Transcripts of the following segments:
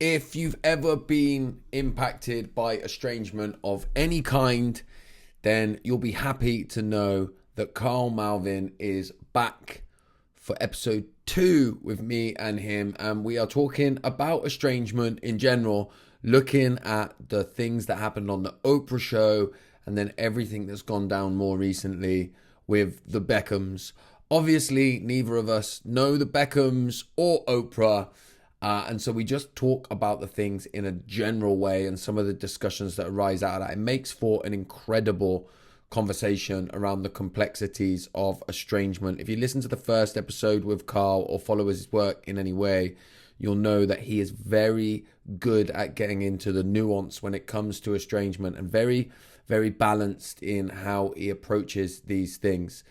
If you've ever been impacted by estrangement of any kind, then you'll be happy to know that Karl Melvin is back for episode 2 with me and him. And we are talking about estrangement in general, looking at the things that happened on the Oprah show and then everything that's gone down more recently with the Beckhams. Obviously, neither of us know the Beckhams or Oprah. And so we just talk about the things in a general way and some of the discussions that arise out of that. It makes for an incredible conversation around the complexities of estrangement. If you listen to the first episode with Karl or follow his work in any way, you'll know that he is very good at getting into the nuance when it comes to estrangement and very, very balanced in how he approaches these things.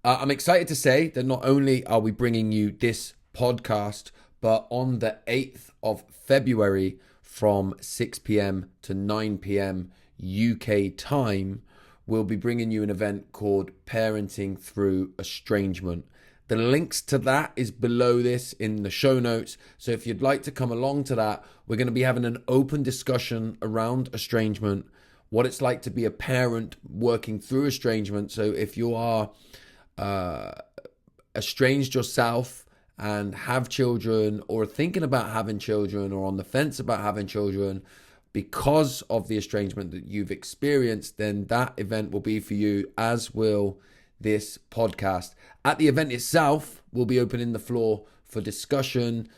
I'm excited to say that not only are we bringing you this podcast, but on the 8th of February from 6 p.m. to 9 p.m. UK time, we'll be bringing you an event called Parenting Through Estrangement. The links to that is below this in the show notes. So if you'd like to come along to that, we're going to be having an open discussion around estrangement, what it's like to be a parent working through estrangement. So if you are estranged yourself and have children or thinking about having children or on the fence about having children because of the estrangement that you've experienced, then that event will be for you, as will this podcast. At the event itself, we'll be opening the floor for discussion,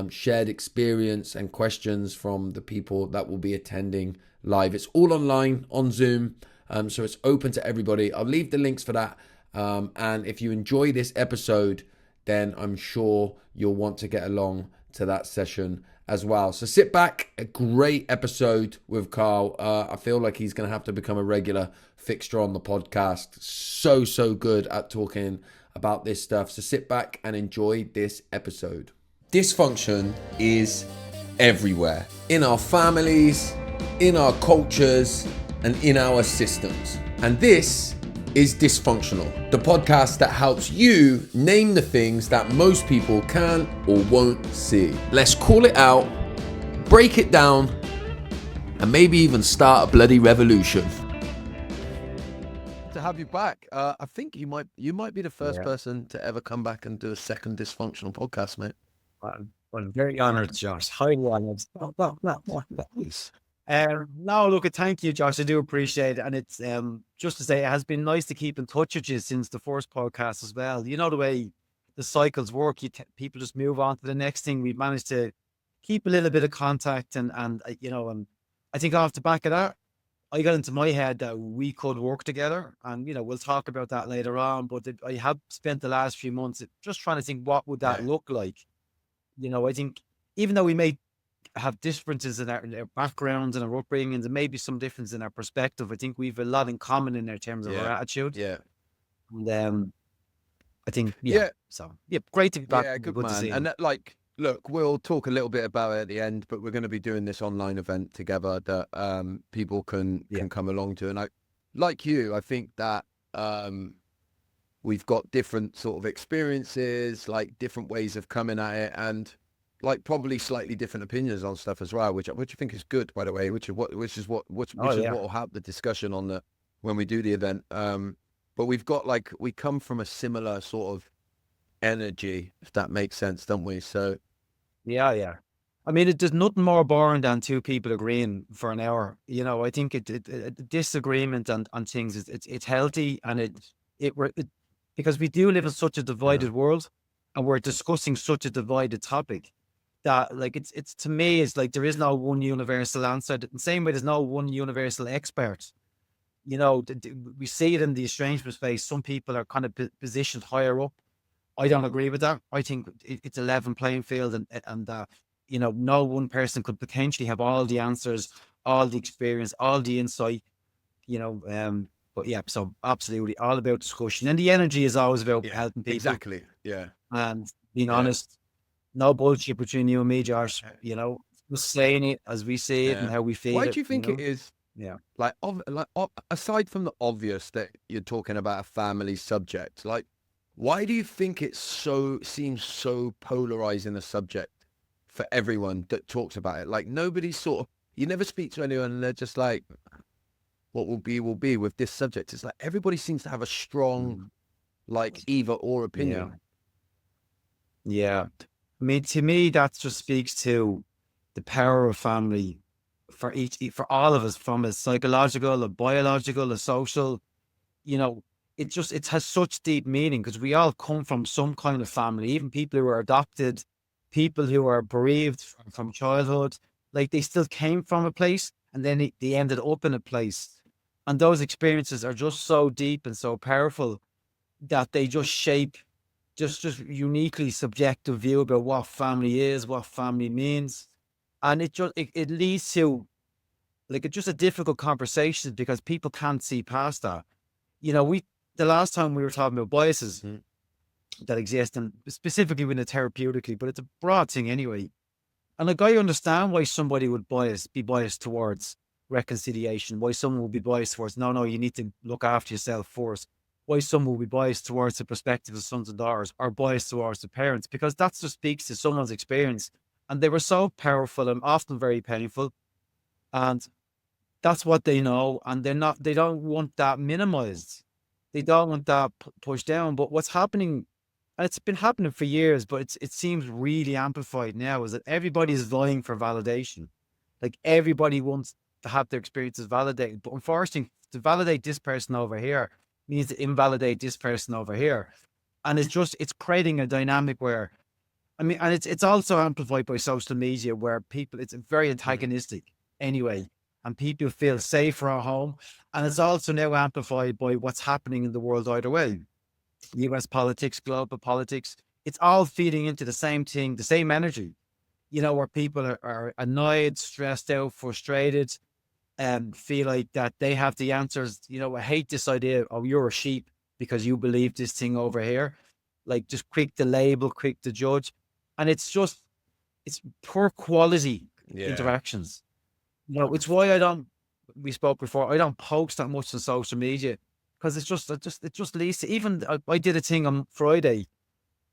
shared experience and questions from the people that will be attending live. It's all online on Zoom, so it's open to everybody. I'll leave the links for that. And if you enjoy this episode, then I'm sure you'll want to get along to that session as well. So sit back, a great episode with Karl. I feel like he's going to have to become a regular fixture on the podcast. So good at talking about this stuff. So sit back and enjoy this episode. Dysfunction is everywhere, in our families, in our cultures, and in our systems. And this is Dysfunctional, the podcast that helps you name the things that most people can or won't see. Let's call it out, break it down, and maybe even start a bloody revolution. To have you back, I think you might be the first person to ever come back and do a second Dysfunctional podcast, mate. Well, very honoured, Josh. Highly honoured. No, look, thank you, Josh. I do appreciate it. And it's just to say, it has been nice to keep in touch with you since the first podcast as well. You know the way the cycles work. People just move on to the next thing. We've managed to keep a little bit of contact, and I think off the back of that, I got into my head that we could work together, and we'll talk about that later on. But I have spent the last few months just trying to think, what would that look like? I think even though we may have differences in our backgrounds and our upbringings, and maybe some difference in our perspective, I think we've a lot in common in our terms of our attitude. Yeah. And I think, so great to be back. Yeah, good to man. see And look, we'll talk a little bit about it at the end, but we're going to be doing this online event together that people can come along to. And I think that we've got different sort of experiences, like different ways of coming at it, and like probably slightly different opinions on stuff as well, which I think is good, by the way, which is what will help the discussion on when we do the event. But we've got we come from a similar sort of energy, if that makes sense, don't we? So yeah. I mean, there's nothing more boring than two people agreeing for an hour. I think disagreement on things it's healthy, and because we do live in such a divided world, and we're discussing such a divided topic, that it's to me, it's like there is no one universal answer. The same way there's no one universal expert. We see it in the estrangement space. Some people are kind of positioned higher up. I don't agree with that. I think it's a level playing field, and no one person could potentially have all the answers, all the experience, all the insight. But yeah, so absolutely all about discussion, and the energy is always about helping people. Exactly. Yeah. And being honest. No bullshit between you and me, Josh. Just saying it as we see it and how we feel. Why do you think it is? Yeah. Aside from the obvious that you're talking about a family subject, why do you think it seems so polarizing a subject for everyone that talks about it. Like nobody's sort of, you never speak to anyone and they're just like, what will be with this subject. It's like everybody seems to have a strong, Mm. like either or Yeah. opinion. Yeah. I mean, to me, that just speaks to the power of family for all of us, from a psychological, a biological, a social, you know, it has such deep meaning because we all come from some kind of family, even people who are adopted, people who are bereaved from childhood, like they still came from a place and then they ended up in a place. And those experiences are just so deep and so powerful that they just shape just uniquely subjective view about what family is, what family means. And it leads to like it's just a difficult conversation because people can't see past that. You know, we the last time we were talking about biases Mm. that exist, and specifically within it therapeutically, but it's a broad thing anyway. And like I understand why somebody would be biased towards reconciliation, why someone would be biased towards no, you need to look after yourself first. Why someone would be biased towards the perspective of sons and daughters or biased towards the parents, because that just speaks to someone's experience. And they were so powerful and often very painful. And that's what they know. And they don't want that minimized. They don't want that pushed down. But what's happening, and it's been happening for years, but it seems really amplified now, is that everybody is vying for validation. Like everybody wants to have their experiences validated. But unfortunately, to validate this person over here means to invalidate this person over here. And it's creating a dynamic where, I mean, and it's also amplified by social media where people, it's very Mm. antagonistic anyway, and people feel safer at home. And it's also now amplified by what's happening in the world either way. US politics, global politics, it's all feeding into the same thing, the same energy, where people are annoyed, stressed out, frustrated, and feel like that they have the answers. I hate this idea, oh, you're a sheep because you believe this thing over here. Like just quick to label, quick to judge. And it's poor quality Yeah. interactions. It's why we spoke before, I don't post that much on social media because it just leads to, even I did a thing on Friday.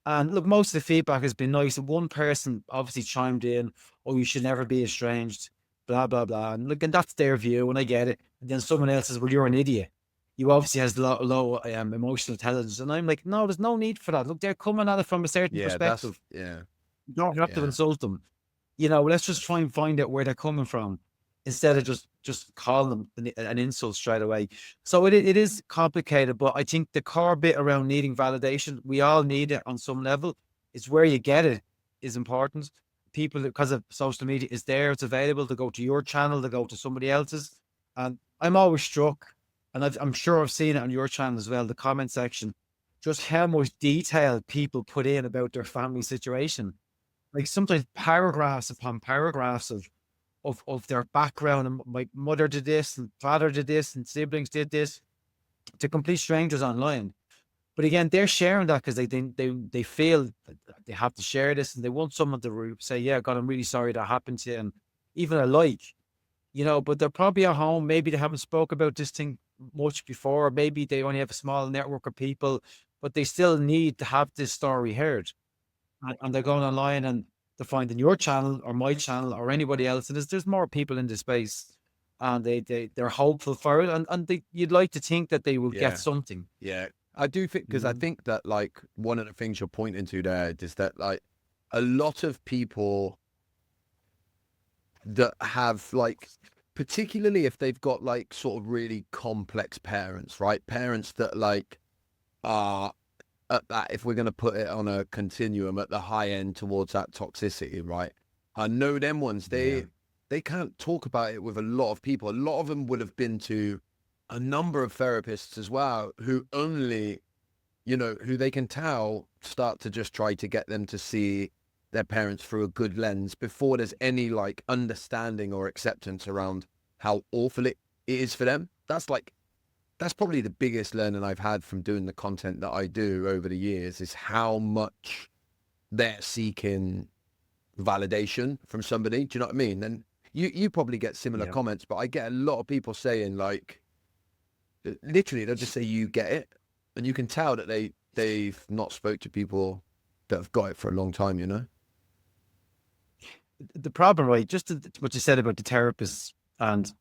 And look, most of the feedback has been nice. One person obviously chimed in, "Oh, you should never be estranged," blah blah blah. And look, and that's their view, and I get it. And then someone else says, "Well, you're an idiot. You obviously has low emotional intelligence." And I'm like, "No, there's no need for that. Look, they're coming at it from a certain Yeah. That's, perspective. yeah. You don't have to Yeah. insult them. Let's just try and find out where they're coming from instead of just calling them an insult straight away." So it is complicated, but I think the core bit around needing validation, we all need it on some level. It's where you get it is important. People, because of social media, is there, it's available to go to your channel, to go to somebody else's. And I'm always struck, and I'm sure I've seen it on your channel as well, the comment section, just how much detail people put in about their family situation, like sometimes paragraphs upon paragraphs of their background, and my mother did this and father did this and siblings did this, to complete strangers online. But again, they're sharing that because they feel that they have to share this, and they want someone to say, "Yeah, God, I'm really sorry that happened to you," and even a like, but they're probably at home. Maybe they haven't spoke about this thing much before. Or maybe they only have a small network of people, but they still need to have this story heard. And they're going online and they're finding your channel or my channel or anybody else. And there's more people in the space, and they're hopeful for it. And you'd like to think that they will get Yeah. something. Yeah. I do think, because I Mm. think that like one of the things you're pointing to there is that like a lot of people that have like, particularly if they've got like sort of really complex parents, right? Parents that like are at that, if we're going to put it on a continuum, at the high end towards that toxicity, right? I know them ones, Yeah. they can't talk about it with a lot of people. A lot of them would have been to a number of therapists as well, who only, who they can tell start to just try to get them to see their parents through a good lens before there's any like understanding or acceptance around how awful it is for them. That's probably the biggest learning I've had from doing the content that I do over the years, is how much they're seeking validation from somebody. Do you know what I mean? And you probably get similar Yeah. comments, but I get a lot of people saying like, literally, they'll just say, "You get it," and you can tell that they've not spoke to people that have got it for a long time. the problem, right? What you said about the therapist, and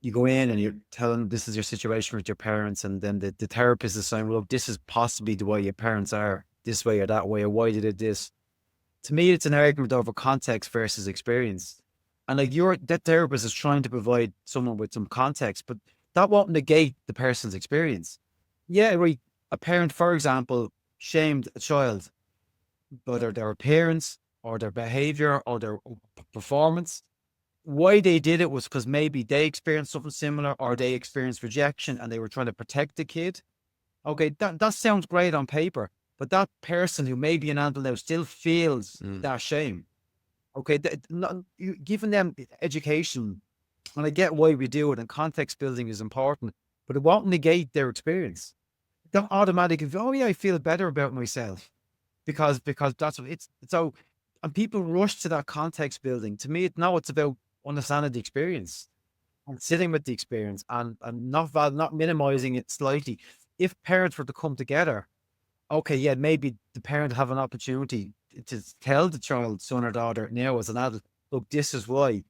you go in and you're telling this is your situation with your parents, and then the therapist is saying, well, this is possibly the way your parents are, this way or that way, or why they did this. To me, it's an argument over context versus experience. And like that therapist is trying to provide someone with some context, but that won't negate the person's experience. Yeah, right. A parent, for example, shamed a child, whether their appearance or their behavior or their performance. Why they did it was because maybe they experienced something similar or they experienced rejection and they were trying to protect the kid. Okay, that sounds great on paper, but that person who may be an adult now still feels that shame. Okay, you giving them education, and I get why we do it, and context building is important, but it won't negate their experience. Don't automatically, oh yeah, I feel better about myself because that's what it's so. And people rush to that context building. To me, it's about understanding the experience and sitting with the experience and not minimizing it slightly. If parents were to come together, okay, yeah, maybe the parent have an opportunity to tell the child, son or daughter, now as an adult, look, this is why,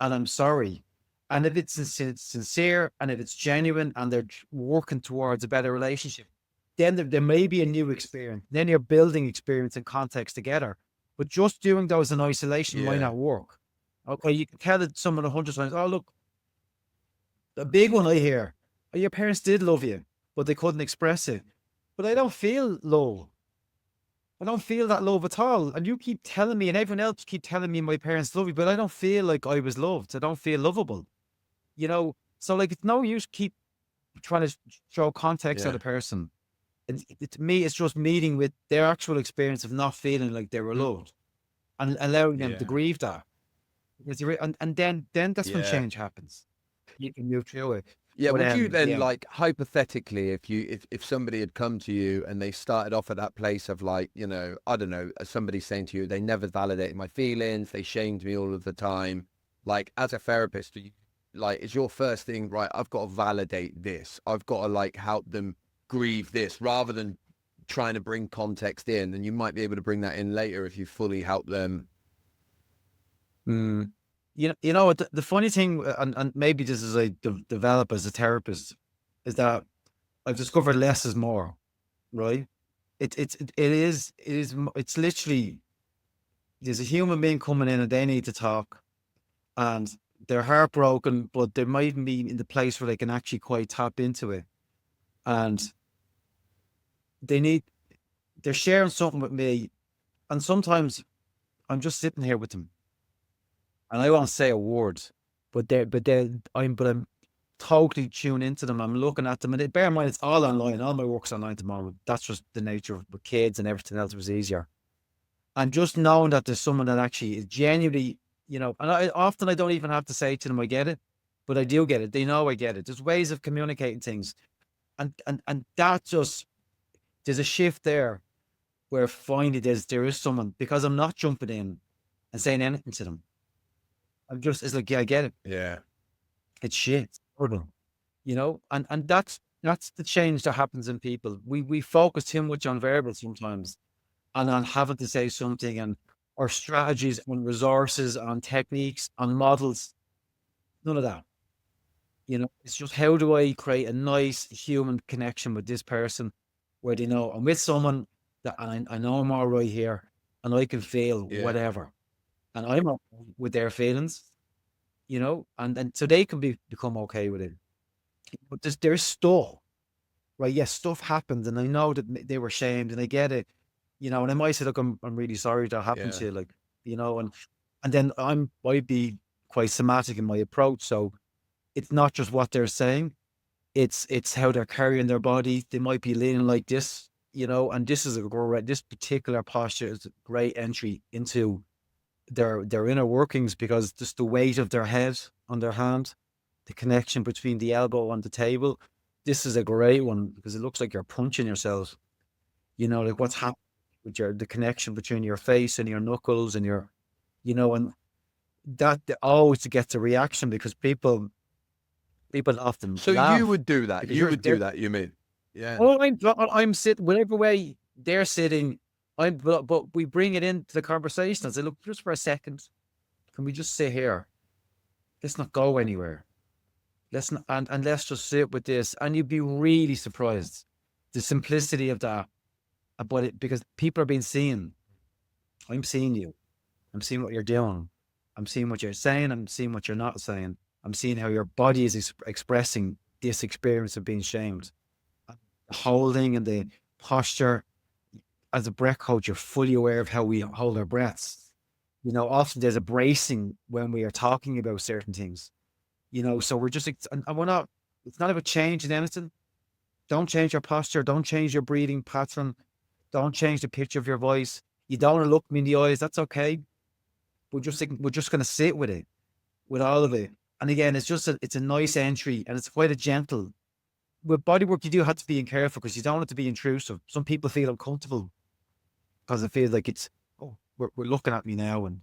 and I'm sorry. And if it's sincere and if it's genuine and they're working towards a better relationship, then there may be a new experience. Then you're building experience and context together. But just doing those in isolation might Yeah. not work. Okay, you can tell it someone 100 times. Oh, look, the big one I hear, oh, your parents did love you, but they couldn't express it. But I don't feel low. I don't feel that love at all. And you keep telling me, and everyone else keep telling me my parents love me, but I don't feel like I was loved. I don't feel lovable. So like it's no use keep trying to show context of Yeah. the person. And to me, it's just meeting with their actual experience of not feeling like they were loved and allowing them to Yeah. grieve that. And then that's when Yeah. change happens. You can move through it. Yeah, But would you then, yeah, like, hypothetically, if somebody had come to you and they started off at that place of, like, I don't know, somebody saying to you, they never validated my feelings, they shamed me all of the time, like, as a therapist, like, is your first thing, right, I've got to validate this, I've got to, like, help them grieve this, rather than trying to bring context in, and you might be able to bring that in later if you fully help them. mm, what the funny thing, and maybe this is I develop as a therapist, is that I've discovered less is more. Right? It's literally there's a human being coming in and they need to talk and they're heartbroken, but they might be in the place where they can actually quite tap into it. And they need, they're sharing something with me. And sometimes I'm just sitting here with them and I won't say a word, but I'm totally tuned into them. I'm looking at them, and bear in mind, it's all online. All my work's online tomorrow. That's just the nature of with kids, and everything else was easier. And just knowing that there's someone that actually is genuinely, and I don't even have to say to them, I get it, but I do get it. They know I get it. There's ways of communicating things. And that just, there's a shift there where finally there is someone, because I'm not jumping in and saying anything to them. It's like, yeah, I get it. Yeah. It's shit. It's horrible. And that's the change that happens in people. We focus too much on verbal sometimes and on having to say something and or strategies on resources, on techniques, on models. None of that. It's just how do I create a nice human connection with this person where they know I'm with someone that I know I'm all right here and I can feel Yeah. whatever. And I'm okay with their feelings, and so they can become okay with it. But there's stuff, right? Yes, stuff happens, and I know that they were shamed, and I get it, and I might say, look, I'm really sorry that happened Yeah. to you, like, and then I'd be quite somatic in my approach. So it's not just what they're saying, it's how they're carrying their body. They might be leaning like this, and this particular posture is a great entry into their inner workings, because just the weight of their head on their hand, the connection between the elbow and the table. This is a great one because it looks like you're punching yourself. Like what's happening with the connection between your face and your knuckles and and that always gets a reaction because people often So you laugh would do that. because You you're would do there. that, you mean? Yeah. Oh, I'm sitting whatever way they're sitting. But we bring it into the conversation. I say, look, just for a second, can we just sit here? Let's not go anywhere. Let's not, and let's just sit with this. And you'd be really surprised the simplicity of that about it, because people are being seen. I'm seeing you. I'm seeing what you're doing. I'm seeing what you're saying. I'm seeing what you're not saying. I'm seeing how your body is expressing this experience of being shamed. The holding and the posture. As a breath coach, you're fully aware of how we hold our breaths. You know, often there's a bracing when we are talking about certain things. You know, so we're just, and we're not, it's not about changing anything. Don't change your posture. Don't change your breathing pattern. Don't change the pitch of your voice. You don't want to look me in the eyes. That's okay. We're just going to sit with it, with all of it. And again, it's a nice entry, and it's quite a gentle. With body work, you do have to be careful because you don't want it to be intrusive. Some people feel uncomfortable because it feels like it's, oh, we're looking at me now. And,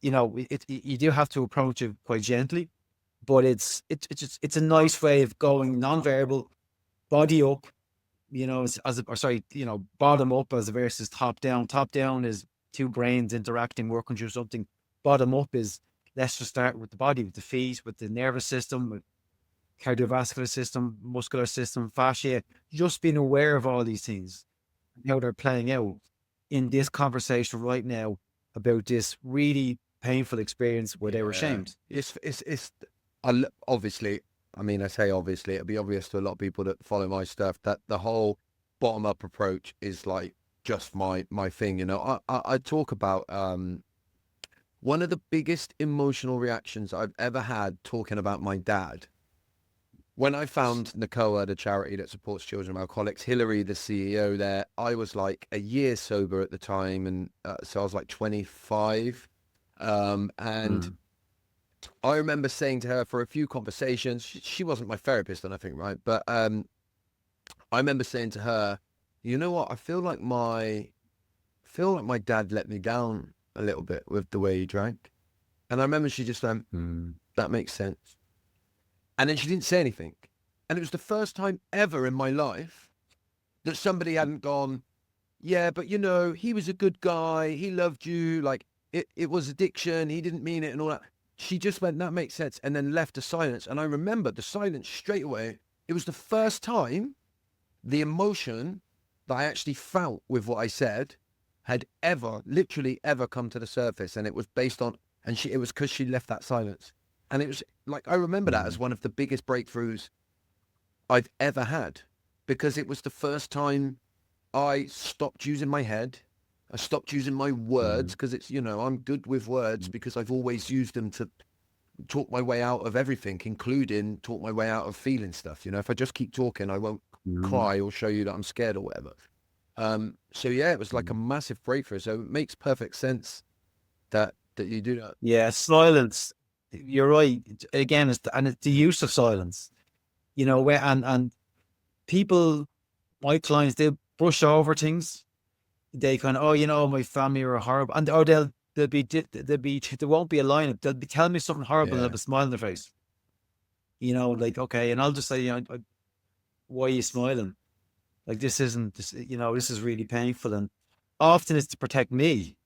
you know, you do have to approach it quite gently, but it's a nice way of going non-verbal, body up, you know, bottom up as versus top down. Top down is two brains interacting, working through something. Bottom up is, let's just start with the body, with the feet, with the nervous system, with cardiovascular system, muscular system, fascia, just being aware of all these things, how they're playing out in this conversation right now about this really painful experience where they were shamed. Obviously, I mean, I say obviously, it'll be obvious to a lot of people that follow my stuff that the whole bottom up approach is like just my thing. You know, I talk about one of the biggest emotional reactions I've ever had talking about my dad. When I found NACOA, the charity that supports children of alcoholics, Hillary, the CEO there, I was like a year sober at the time. And so I was like 25. And I remember saying to her for a few conversations, she wasn't my therapist or nothing, right? But I remember saying to her, you know what? I feel like my dad let me down a little bit with the way he drank. And I remember she just went, that makes sense. And then she didn't say anything. And it was the first time ever in my life that somebody hadn't gone, yeah, but you know, he was a good guy. He loved you. Like it was addiction. He didn't mean it and all that. She just went, that makes sense. And then left a silence. And I remember the silence straight away. It was the first time the emotion that I actually felt with what I said had literally ever come to the surface. And it was based on, it was because she left that silence. And it was like, I remember that as one of the biggest breakthroughs I've ever had, because it was the first time I stopped using my head. I stopped using my words, because it's, you know, I'm good with words because I've always used them to talk my way out of everything, including talk my way out of feeling stuff. You know, if I just keep talking, I won't cry or show you that I'm scared or whatever. So yeah, it was like a massive breakthrough. So it makes perfect sense that you do that. Yeah, silence. You're right. Again, it's the use of silence. You know, where and people, my clients, they brush over things. They kind of, oh, you know, my family are horrible, and or they won't be a line. They'll be telling me something horrible, and they'll have a smile on their face. You know, like, okay, and I'll just say, you know, why are you smiling? Like, this isn't, this, you know, this is really painful, and often it's to protect me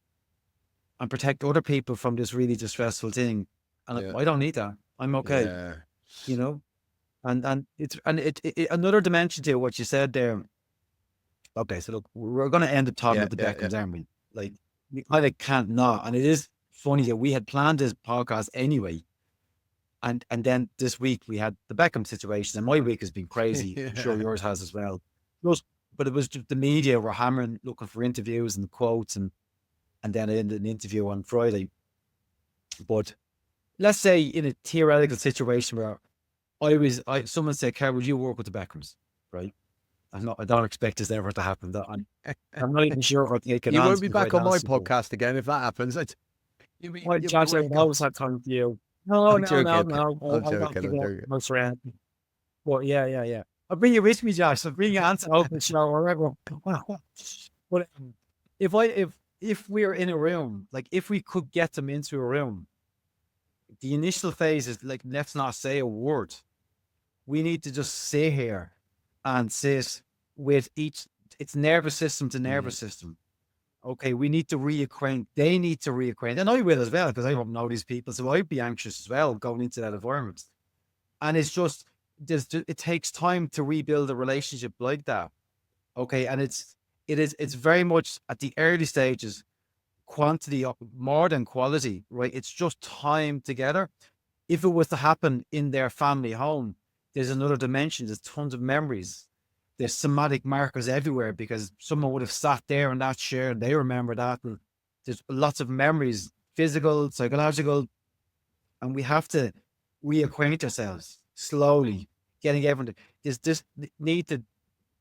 and protect other people from this really distressful thing. And I don't need that. I'm okay. Yeah. You know, and it's another dimension to what you said there. Okay, so look, we're going to end up talking about the Beckhams, aren't we? Like, we kind of can't not. And it is funny that we had planned this podcast anyway. And then this week we had the Beckham situation, and my week has been crazy. I'm sure yours has as well. But it was just the media were hammering, looking for interviews and quotes, and then I ended an interview on Friday. But let's say in a theoretical situation where someone said, Karl, would you work with the Beckhams? Right? I don't expect this ever to happen. I'm not even sure what they can You answer. won't be back on my podcast again if that happens. Josh, I always had time for you. No. I'm joking. No friend. Well, yeah. I'll bring you with me, Josh. I'll bring you on to open show or whatever. But if we're in a room, like if we could get them into a room, the initial phase is like, let's not say a word. We need to just sit here and sit with it's nervous system to nervous system. Okay, we need to reacquaint. They need to reacquaint, and I will as well because I don't know these people, so I'd be anxious as well going into that environment. And it's just it takes time to rebuild a relationship like that. Okay, and it's very much at the early stages, quantity more than quality, right? It's just time together. If it was to happen in their family home, there's another dimension. There's tons of memories. There's somatic markers everywhere because someone would have sat there in that chair and they remember that. And there's lots of memories, physical, psychological, and we have to reacquaint ourselves slowly, getting everyone. There's this need to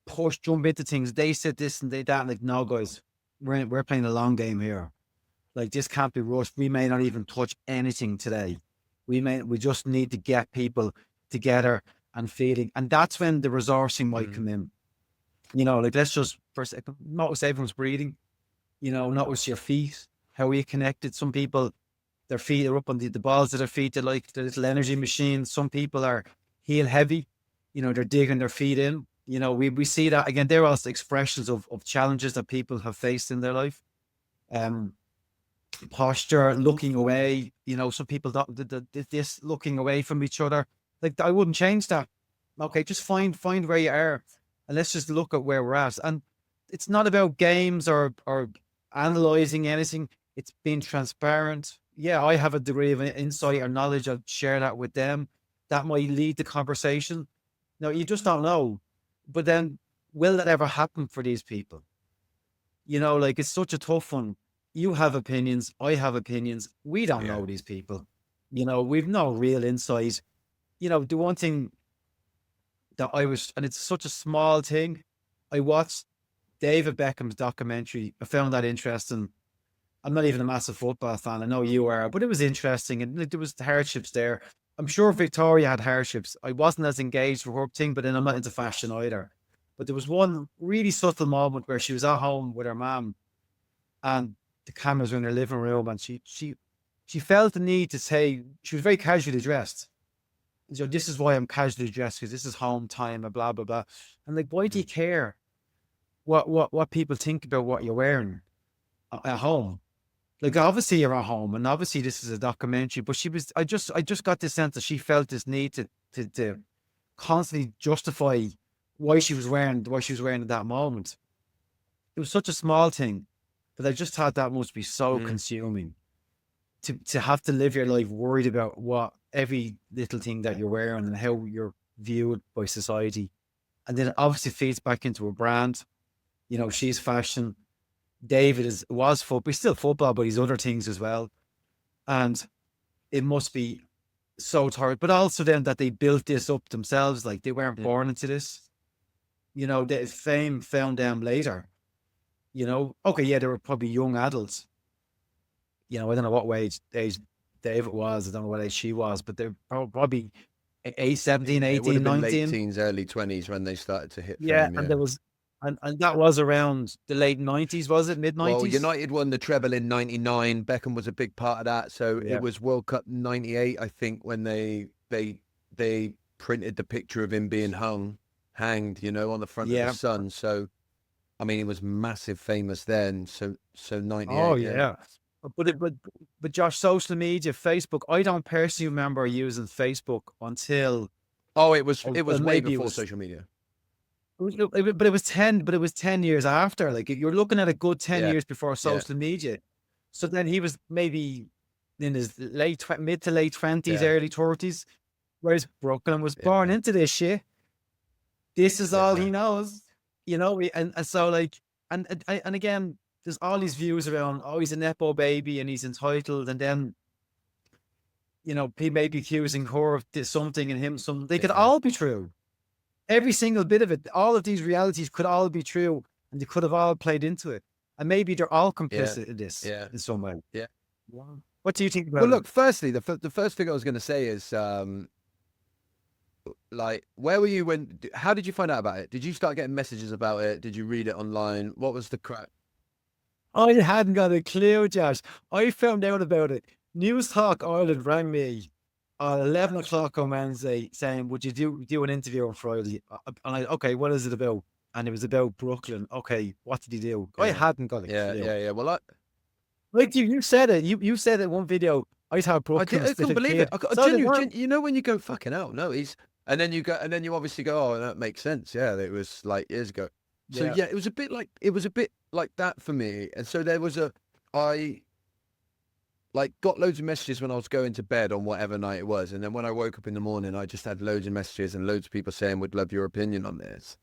push, jump into things. They said this and they that. And like, no, guys, we're playing a long game here. Like this can't be rushed. We may not even touch anything today. We just need to get people together and feeling. And that's when the resourcing might come in. Like let's just for a second notice everyone's breathing, notice your feet, how are you connected? Some people, their feet are up on the balls of their feet, they're like the little energy machines. Some people are heel heavy, they're digging their feet in. We see that again, they're also expressions of challenges that people have faced in their life. Posture, looking away, some people this looking away from each other. Like I wouldn't change that. Okay, just find where you are and let's just look at where we're at. And it's not about games or analyzing anything. It's being transparent. Yeah, I have a degree of insight or knowledge. I'll share that with them. That might lead to conversation. No, you just don't know. But then will that ever happen for these people? Like it's such a tough one. You have opinions. I have opinions. We don't know these people. We've no real insight. The one thing that and it's such a small thing. I watched David Beckham's documentary. I found that interesting. I'm not even a massive football fan. I know you are, but it was interesting. And there was hardships there. I'm sure Victoria had hardships. I wasn't as engaged with her thing, but then I'm not into fashion either. But there was one really subtle moment where she was at home with her mom and the cameras were in her living room and she felt the need to say, she was very casually dressed. This is why I'm casually dressed because this is home time and blah, blah, blah. And like, why do you care what people think about what you're wearing at home? Like, obviously you're at home and obviously this is a documentary, but I just got this sense that she felt this need to constantly justify why she was wearing at that moment. It was such a small thing, but I just thought that must be so consuming to have to live your life worried about what every little thing that you're wearing and how you're viewed by society. And then it obviously feeds back into a brand. She's fashion. David was football, he's still football, but he's other things as well. And it must be so tired, but also then that they built this up themselves. Like they weren't born into this. The fame found them later. Okay, yeah, they were probably young adults. I don't know what age David was. I don't know what age she was, but they're probably 17, 18, it would have been 19. Late teens, early 20s when they started to hit Yeah, fame. and there was, and that was around the late 90s, was it? Mid 90s? Well, United won the treble in 99. Beckham was a big part of that. So Yeah. it was World Cup 98, I think, when they printed the picture of him being hanged, on the front of the Sun. So, I mean, he was massive famous then. So 98. Oh, yeah. But Josh, social media, Facebook, I don't personally remember using Facebook until... Oh, it was way maybe before social media. But it was 10 years after. Like you're looking at a good 10 years before social media. So then he was maybe in his mid to late 20s, early 30s, whereas Brooklyn was born into this shit. This is all he knows, and so like, and again, there's all these views around, oh, he's a nepo baby and he's entitled, and then, he may be accusing her of something and him something. They could all be true. Every single bit of it, all of these realities could all be true, and they could have all played into it. And maybe they're all complicit in this in some way. Yeah. Wow. What do you think about Well, look, firstly, the first thing I was going to say is, like, where were you how did you find out about it? Did you start getting messages about it? Did you read it online? What was the crack? I hadn't got a clue, Josh. I found out about it. News Talk Ireland rang me at 11 o'clock on Wednesday saying, would you do an interview on Friday? And okay, what is it about? and it was about Brooklyn. Okay, what did he do? I Yeah. hadn't got a Yeah. clue. Yeah. Yeah. Well, Like you said it. You said it in one video. I thought I Brooklyn did. was I still couldn't a believe it. kid. I So they weren't. you know when you go fucking hell, no, he's, and then you go, and then you obviously go, oh, that makes sense. Yeah, it was like years ago. So Yeah. yeah, it was a bit like that for me. And so there was I like got loads of messages when I was going to bed on whatever night it was, and then when I woke up in the morning, I just had loads of messages and loads of people saying, "Would love your opinion on this."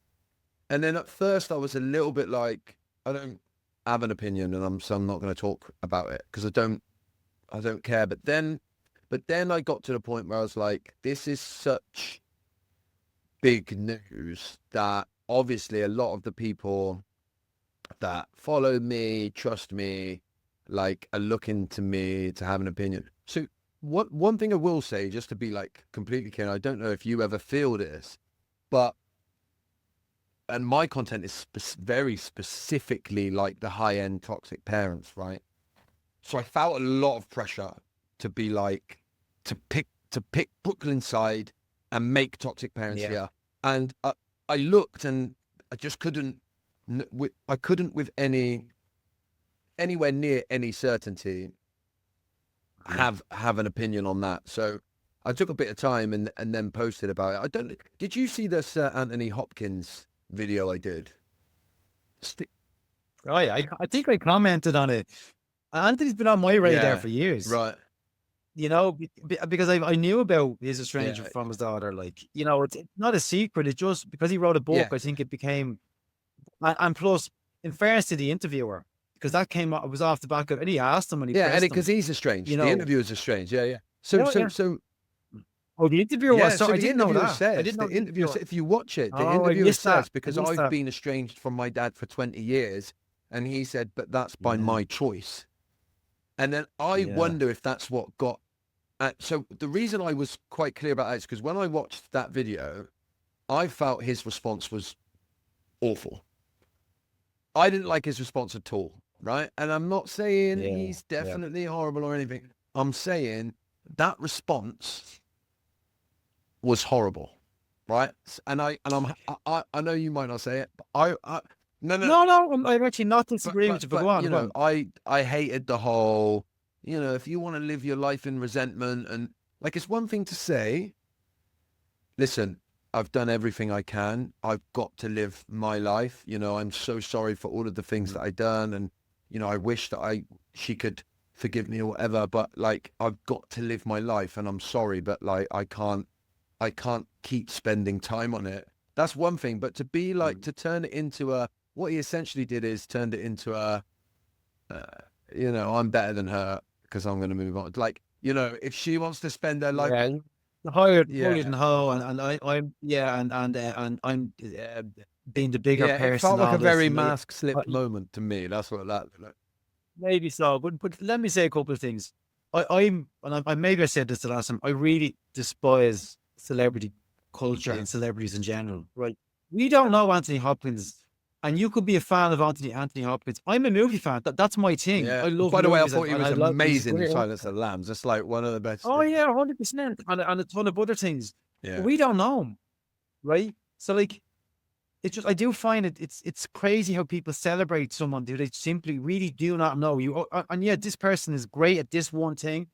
And then at first, I was a little bit like, I don't have an opinion, and I'm not going to talk about it because I don't care. But then I got to the point where I was like, this is such big news that obviously a lot of the people that follow me, trust me, like are looking to me to have an opinion. So what one thing I will say, just to be like completely clear, I don't know if you ever feel this, but and my content is very specifically like the high end toxic parents, right? So I felt a lot of pressure to be like to pick Brooklyn side and make toxic parents Yeah. here. And I looked and I just couldn't. I couldn't with anywhere near any certainty Yeah. have an opinion on that. So I took a bit of time and then posted about it. I don't. Did you see this Anthony Hopkins video I did? Oh yeah. I think I commented on it. Anthony's been on my radar Yeah. for years. Right. You know, because I knew about his Yeah. estrangement from his daughter. Like, you know, it's not a secret. It just because he wrote a book, Yeah. I think it became, and plus, in fairness to the interviewer, because that came up, it was off the back of, and he asked him when he Yeah, and pressed because him, he's you estranged. The know, interviewers are strange. Yeah, yeah. yeah, yeah. Oh, the interviewer was, Yeah, so so I the didn't know interviewer that. I says, didn't know the the interviewer, interviewer. if you watch it, the Oh, I interviewer missed that. says, I because missed I've that. been estranged from my dad for 20 years, and he said, but that's by Yeah, my choice. And then I yeah, wonder if that's what got, so the reason I was quite clear about that is because when I watched that video, I felt his response was awful. I didn't like his response at all, right? And I'm not saying yeah, he's yeah. definitely horrible or anything. I'm saying that response was horrible, right? I know you might not say it, but no, no, No, no, I'm actually not but disagreeing with you, but go on, you go know, on. I hated the whole, you know, if you want to live your life in resentment, and like it's one thing to say, listen, I've done everything I can. I've got to live my life. You know, I'm so sorry for all of the things Mm, that I done, and you know, I wish that she could forgive me or whatever. But like, I've got to live my life, and I'm sorry, but like, I can't keep spending time on it. That's one thing. But to be like, mm. to turn it into what he essentially did is turned it into uh, you know, I'm better than her because I'm going to move on. Like, you know, if she wants to spend her life, Yeah, higher than yeah, how, and I'm yeah, and I'm being the bigger yeah, it person, felt like a all this, very and mask I, slipped moment to me. That's what that, like, maybe so, but let me say a couple of things. I maybe I said this the last time. I really despise celebrity culture yeah. and celebrities in general. Right? We don't know Anthony Hopkins, and you could be a fan of Anthony Hopkins. I'm a movie fan. That's my thing. Yeah. I love By the way, I movies, thought he and was I love. He's a amazing in great Silence actor. of the Lambs. That's like one of the best. Oh yeah, 100%, and a ton of other things. But Yeah. we don't know him, right? So like, it's just I do find it's crazy how people celebrate someone who they simply really do not know you. And yeah, this person is great at this one thing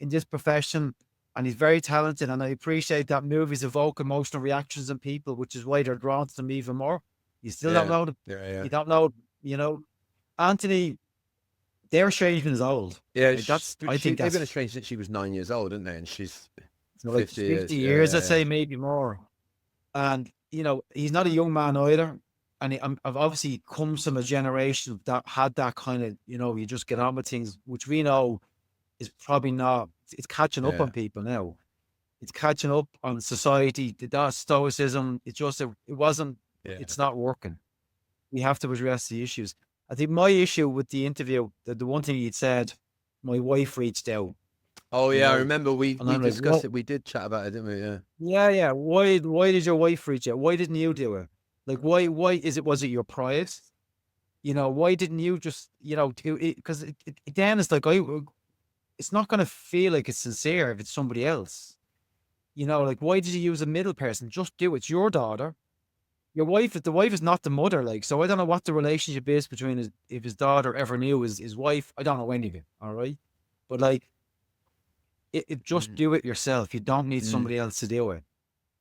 in this profession, and he's very talented. And I appreciate that movies evoke emotional reactions in people, which is why they're drawn to them even more. You still don't Yeah. know them. Yeah. Yeah. You don't know, you know, Anthony. Their estrangement is old. Yeah. Right? That's I think They've been that's estranged since she was 9 years old, didn't they? And she's like 50 50 years. Yeah. years, I'd Yeah. say, maybe more. And you know, he's not a young man either. And I've obviously comes from a generation that had that kind of, you know, you just get on with things, which we know is probably not. It's catching up Yeah. on people now. It's catching up on society. That stoicism. It just it wasn't. Yeah. It's not working. We have to address the issues. I think my issue with the interview, the one thing he'd said, my wife reached out, Oh you yeah, I know, remember and we I'm like, discussed what? it. We did chat about it, didn't we? Yeah. Yeah, yeah. Why did your wife reach out? Why didn't you do it? Like, why is it? Was it your pride? You know, why didn't you just, you know, do it? Because again, it's like it's not going to feel like it's sincere if it's somebody else. You know, like why did you use a middle person? Just do it. It's your daughter. the wife is not the mother. Like, so I don't know what the relationship is between if his daughter ever knew his wife. I don't know any of it. All right. But like, it just Mm, do it yourself. You don't need mm, somebody else to do it.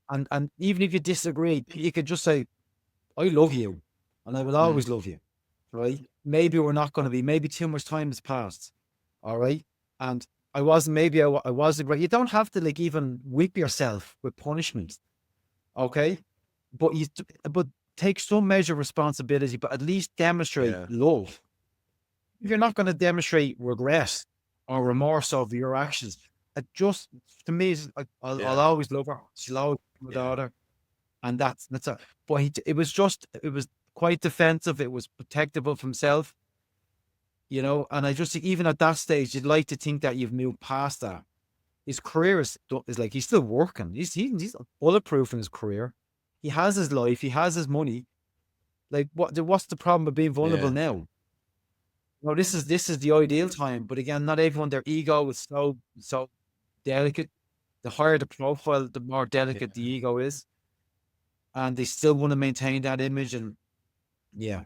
And even if you disagree, you could just say, I love you and I will mm. always love you. Right. Maybe we're not going to be, maybe too much time has passed. All right. And I wasn't, maybe I wasn't right. You don't have to like even whip yourself with punishment. Okay. But but take some measure of responsibility, but at least demonstrate Yeah, love. If you're not going to demonstrate regret or remorse over your actions, it just, to me, I'll yeah, always love her. She'll always be my yeah. daughter. And that's a, but it was just, it was quite defensive. It was protective of himself, and I just think even at that stage, you'd like to think that you've moved past that. His career is like, he's still working. He's bulletproof in his career. He has his life. He has his money. Like, what's the problem with being vulnerable Yeah. now? No, this is the ideal time. But again, not everyone, their ego is so delicate. The higher the profile, the more delicate the Yeah. ego is. And they still want to maintain that image. And yeah,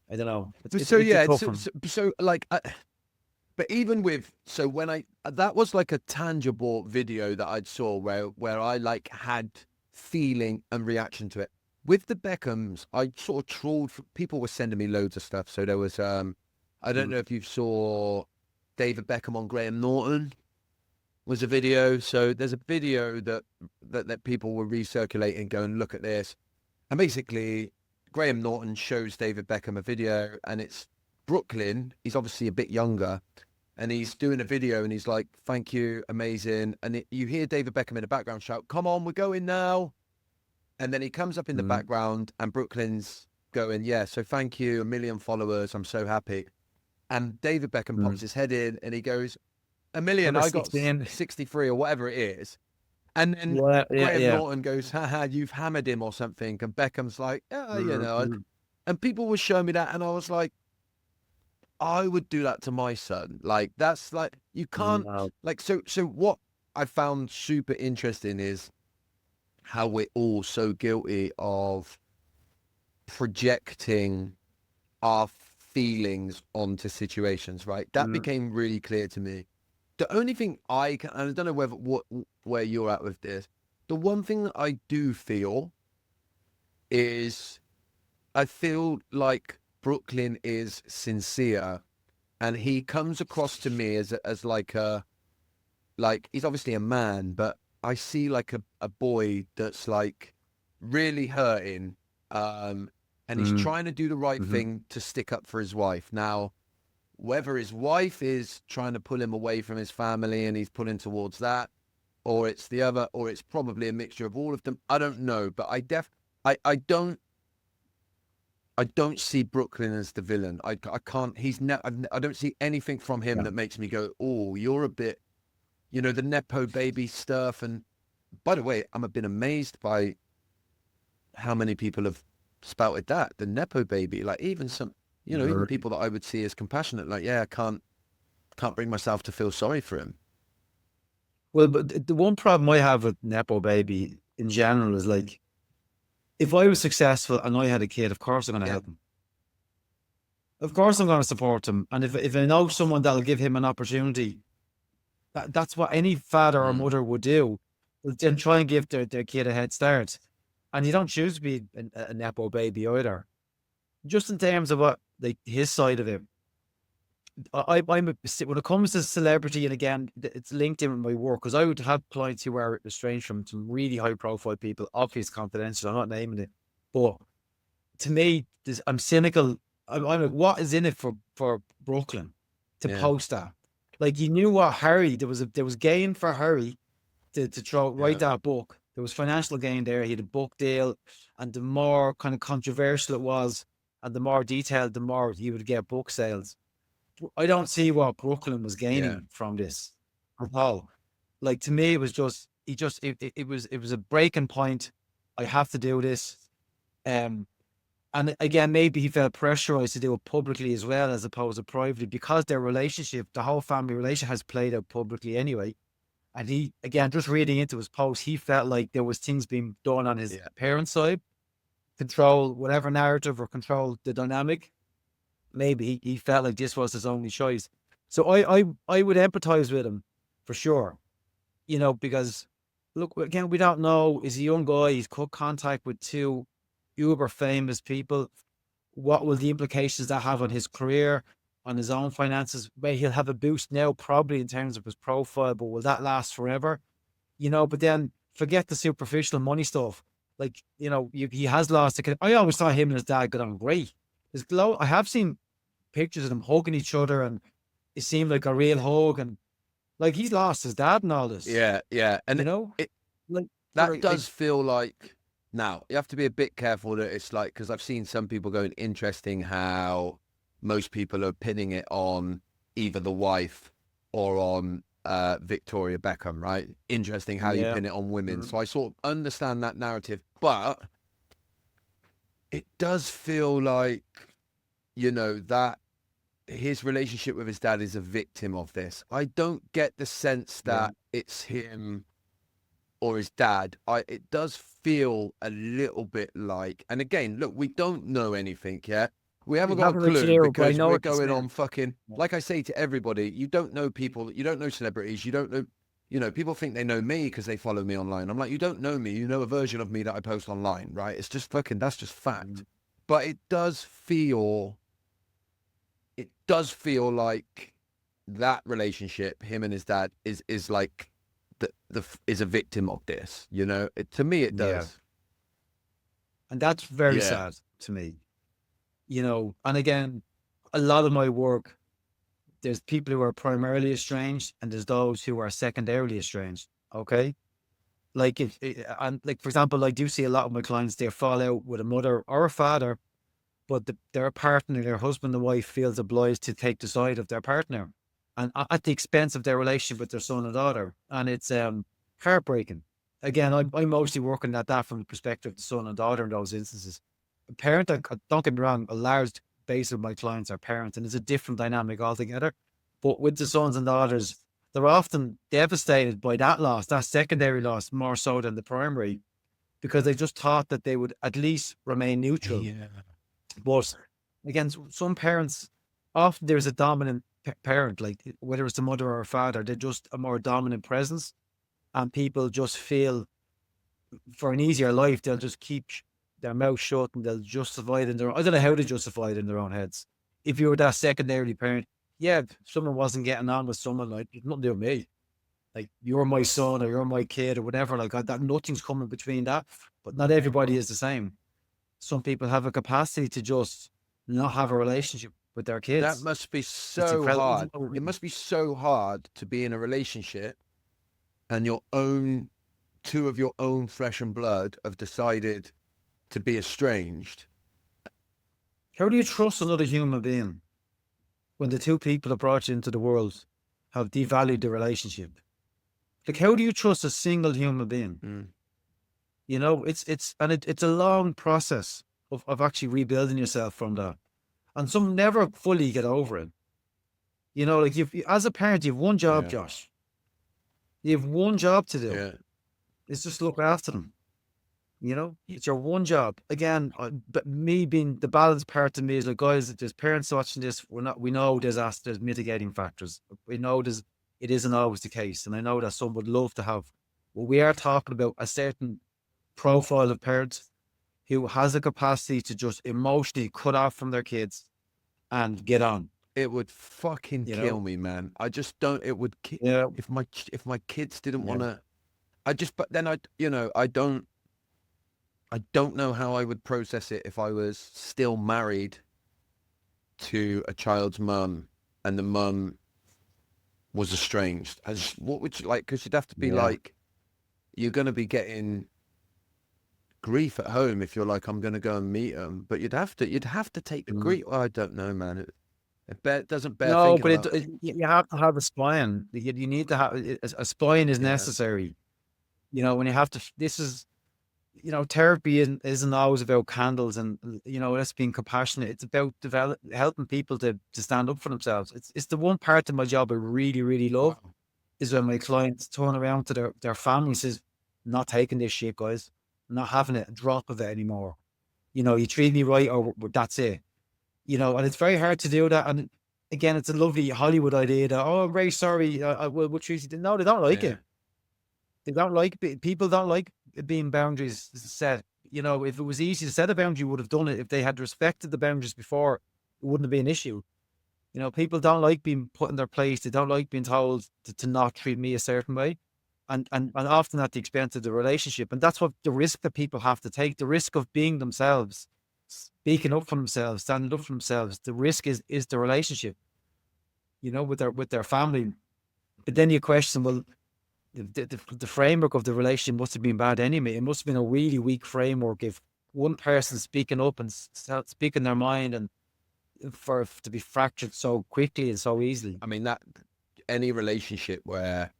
I don't know. It's But it's so it's a yeah, tough one. like, but even with so when I that was like a tangible video that I saw where I like had feeling and reaction to it. With the Beckhams, I sort of trawled. People were sending me loads of stuff. So there was I don't Mm, know if you saw David Beckham on Graham Norton was a video. So there's a video that people were recirculating, going, look at this. And basically, Graham Norton shows David Beckham a video, and it's Brooklyn. He's obviously a bit younger, and he's doing a video, and he's like, "Thank you, amazing." And you hear David Beckham in the background shout, "Come on, we're going now!" And then he comes up in the mm, background, and Brooklyn's going, "Yeah, so thank you, 1 million followers. I'm so happy." And David Beckham pops mm. his head in, and he goes, "A million. Number I got 16. 63 or whatever it is." And then Yeah, yeah, Graham yeah. Norton goes, haha, you've hammered him or something. And Beckham's like, yeah, Mm, mm. and people were showing me that. And I was like, I would do that to my son. Like, that's like, you can't, No. like, so what I found super interesting is how we're all so guilty of projecting our feelings onto situations, right? That Mm, became really clear to me. The only thing I can, and I don't know where you're at with this. The one thing that I do feel is I feel like Brooklyn is sincere, and he comes across to me as like he's obviously a man, but I see like a boy that's like really hurting, and he's mm, trying to do the right mhm. thing to stick up for his wife. Now, whether his wife is trying to pull him away from his family and he's pulling towards that, or it's the other, or it's probably a mixture of all of them. I don't know, but I don't see Brooklyn as the villain. I can't. I don't see anything from him Yeah. that makes me go, oh, you're a bit, the nepo baby stuff. And by the way, I'm a bit amazed by how many people have spouted that the nepo baby. Like even some, even Right. people that I would see as compassionate. Like, yeah, I can't bring myself to feel sorry for him. Well, but the one problem I have with Nepo baby in general is like, if I was successful and I had a kid, of course I'm going to Yeah. help him. Of course I'm going to support him. And if I know someone that'll give him an opportunity, that's what any father or Mm. mother would do. They'll then try and give their kid a head start. And you don't choose to be a Nepo baby either. Just in terms of what, like, his side of it. When it comes to celebrity, and again, it's linked in with my work, because I would have clients who are estranged from some really high profile people, obviously confidential, I'm not naming it. But to me, I'm cynical. I'm like, what is in it for Brooklyn to Yeah. post that? Like, you knew what Harry, there was gain for Harry to write Yeah. that book. There was financial gain there. He had a book deal, and the more kind of controversial it was, and the more detailed, the more you would get book sales. I don't see what Brooklyn was Yeah. gaining from this at all. Like, to me, it was just it was a breaking point. I have to do this. Um, and again, maybe he felt pressurized to do it publicly as well, as opposed to privately, because their relationship, the whole family relation, has played out publicly anyway. And he, again, just reading into his post, he felt like there was things being done on his Yeah. parents' side control whatever narrative or control the dynamic. Maybe he felt like this was his only choice. So I would empathize with him for sure, because look, again, we don't know. He's a young guy. He's cut contact with two uber famous people. What will the implications that have on his career, on his own finances? Well, he'll have a boost now, probably in terms of his profile, but will that last forever? But then forget the superficial money stuff. Like, he has lost a kid. I always thought him and his dad got on great. I have seen pictures of them hugging each other, and it seemed like a real hug. And like, he's lost his dad and all this, Yeah, yeah. And it like, that does feel like, now you have to be a bit careful that it's like, because I've seen some people going, interesting how most people are pinning it on either the wife or on Victoria Beckham, right? Interesting how you yeah. pin it on women. Mhm. So I sort of understand that narrative, but it does feel like, that his relationship with his dad is a victim of this. I don't get the sense Yeah. that it's him or his dad. It does feel a little bit like, and again, look, we don't know anything yet. We We haven't got a haven't a clue clue, but I because know we're what this going meant. on fucking, like I say to everybody, you don't know people, you don't know celebrities, you don't know, people think they know me because they follow me online. I'm like, you don't know me, you know a version of me that I post online, right? It's just fucking, that's just fact. But it does feel like that relationship, him and his dad, is like is a victim of this. To me, it Yeah. does. And that's very Yeah, sad to me, and again, a lot of my work, there's people who are primarily estranged and there's those who are secondarily estranged. Okay. Like and like, for example, I do see a lot of my clients, they fall out with a mother or a father, but their partner, their husband and wife, feels obliged to take the side of their partner, and at the expense of their relationship with their son and daughter. And it's heartbreaking. Again, I'm mostly working at that from the perspective of the son and daughter in those instances. A parent, don't get me wrong, a large base of my clients are parents, and it's a different dynamic altogether. But with the sons and daughters, they're often devastated by that loss, that secondary loss, more so than the primary, because they just thought that they would at least remain neutral. yeah. But again, some parents, often there's a dominant parent, like whether it's a mother or a father, they're just a more dominant presence, and people just feel for an easier life, they'll just keep their mouth shut and they'll justify it in their own. I don't know how to justify it in their own heads. If you were that secondary parent, yeah, if someone wasn't getting on with someone, like, it's nothing to do with me. Like, you're my son or you're my kid or whatever, like that, nothing's coming between that. But not everybody is the same. Some people have a capacity to just not have a relationship with their That kids. must be It's so hard. incredible. It must be so hard to be in a relationship and two of your own flesh and blood have decided to be estranged. How do you trust another human being when the two people that brought you into the world have devalued the relationship? Like, how do you trust a single human being? Mm. It's a long process of actually rebuilding yourself from that. And some never fully get over it. Like, as a parent, you have one job, Yeah, Josh. You have one job to do. yeah. It's just look after them. It's your one job. Again, but me being the balance part of me is like, guys, if there's parents watching this, we know there's mitigating factors. We know it isn't always the case. And I know that some would love to have, well, we are talking about a certain profile of parents who has a capacity to just emotionally cut off from their kids and get on, It would fucking you kill know? me, man. I just don't. It would Yeah. if my kids didn't Yeah. want to. But then I don't know how I would process it if I was still married to a child's mum and the mum was estranged. What would you like? Because you'd have to be Yeah. like, you're going to be getting grief at home if you're like, I'm going to go and meet them. But you'd have to take the Mm. grief. I don't know, man. It doesn't bear No, thinking but about. you have to have a spine. You need to have a spine is Yeah, necessary. When you have to, this is, therapy isn't always about candles and, that's being compassionate. It's about helping people to stand up for themselves. It's the one part of my job I really, really love wow. is when my clients turn around to their family and says, not taking this shit, guys, not having it, a drop of it anymore. You treat me right, or that's it. And it's very hard to do that. And again, it's a lovely Hollywood idea that, oh, I'm very sorry, we'll treat you. No, they don't like Yeah. it. They don't like people don't like being boundaries set. If it was easy to set a boundary, you would have done it. If they had respected the boundaries before, it wouldn't have been an issue. People don't like being put in their place. They don't like being told to not treat me a certain way. And often at the expense of the relationship. And that's what the risk that people have to take, the risk of being themselves, speaking up for themselves, standing up for themselves. The risk is the relationship, with their family. But then you question, well, the framework of the relationship must have been bad anyway. It must have been a really weak framework if one person speaking up and speaking their mind, and to be fractured so quickly and so easily. I mean, that any relationship where,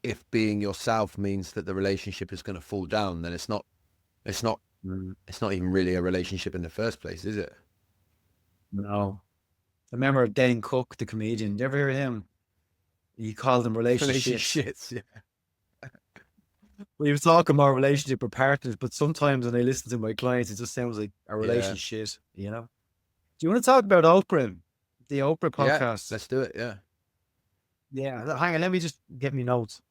if being yourself means that the relationship is going to fall down, then it's not even really a relationship in the first place, is it? No. I remember Dane Cook, the comedian. You ever hear him? He called them relationships. Yeah. We were talking about relationship with partners, but sometimes when I listen to my clients, it just sounds like a relationship, Do you want to talk about Oprah? The Oprah podcast? Yeah, let's do it, yeah. Yeah, hang on, let me just get me notes,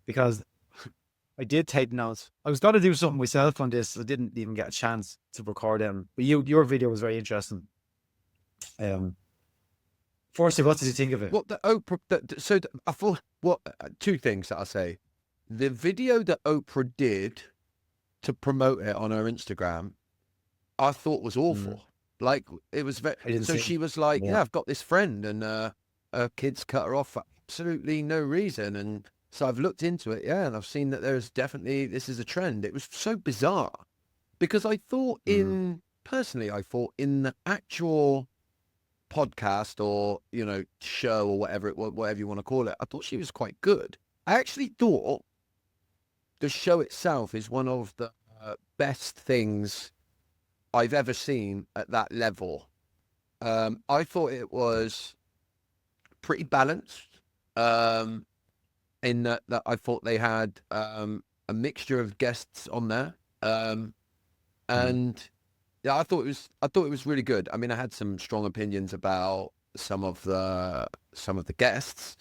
because I did take notes. I was going to do something myself on this. I didn't even get a chance to record them. But your video was very interesting. Firstly, what did you think of it? What the Oprah? I thought, two things that I'll say. The video that Oprah did to promote it on her Instagram, I thought was awful. Like, it was very. So she was like, "Yeah, I've got this friend, and her kids cut her off for absolutely no reason, and so I've looked into it, and I've seen that this is a trend." It was so bizarre, because I thought personally, I thought in the actual podcast or show or whatever you want to call it, I thought she was quite good. I actually thought the show itself is one of the best things I've ever seen at that level. I thought it was pretty balanced, in that I thought they had a mixture of guests on there, and yeah, I thought it was really good. I mean, I had some strong opinions about some of the guests,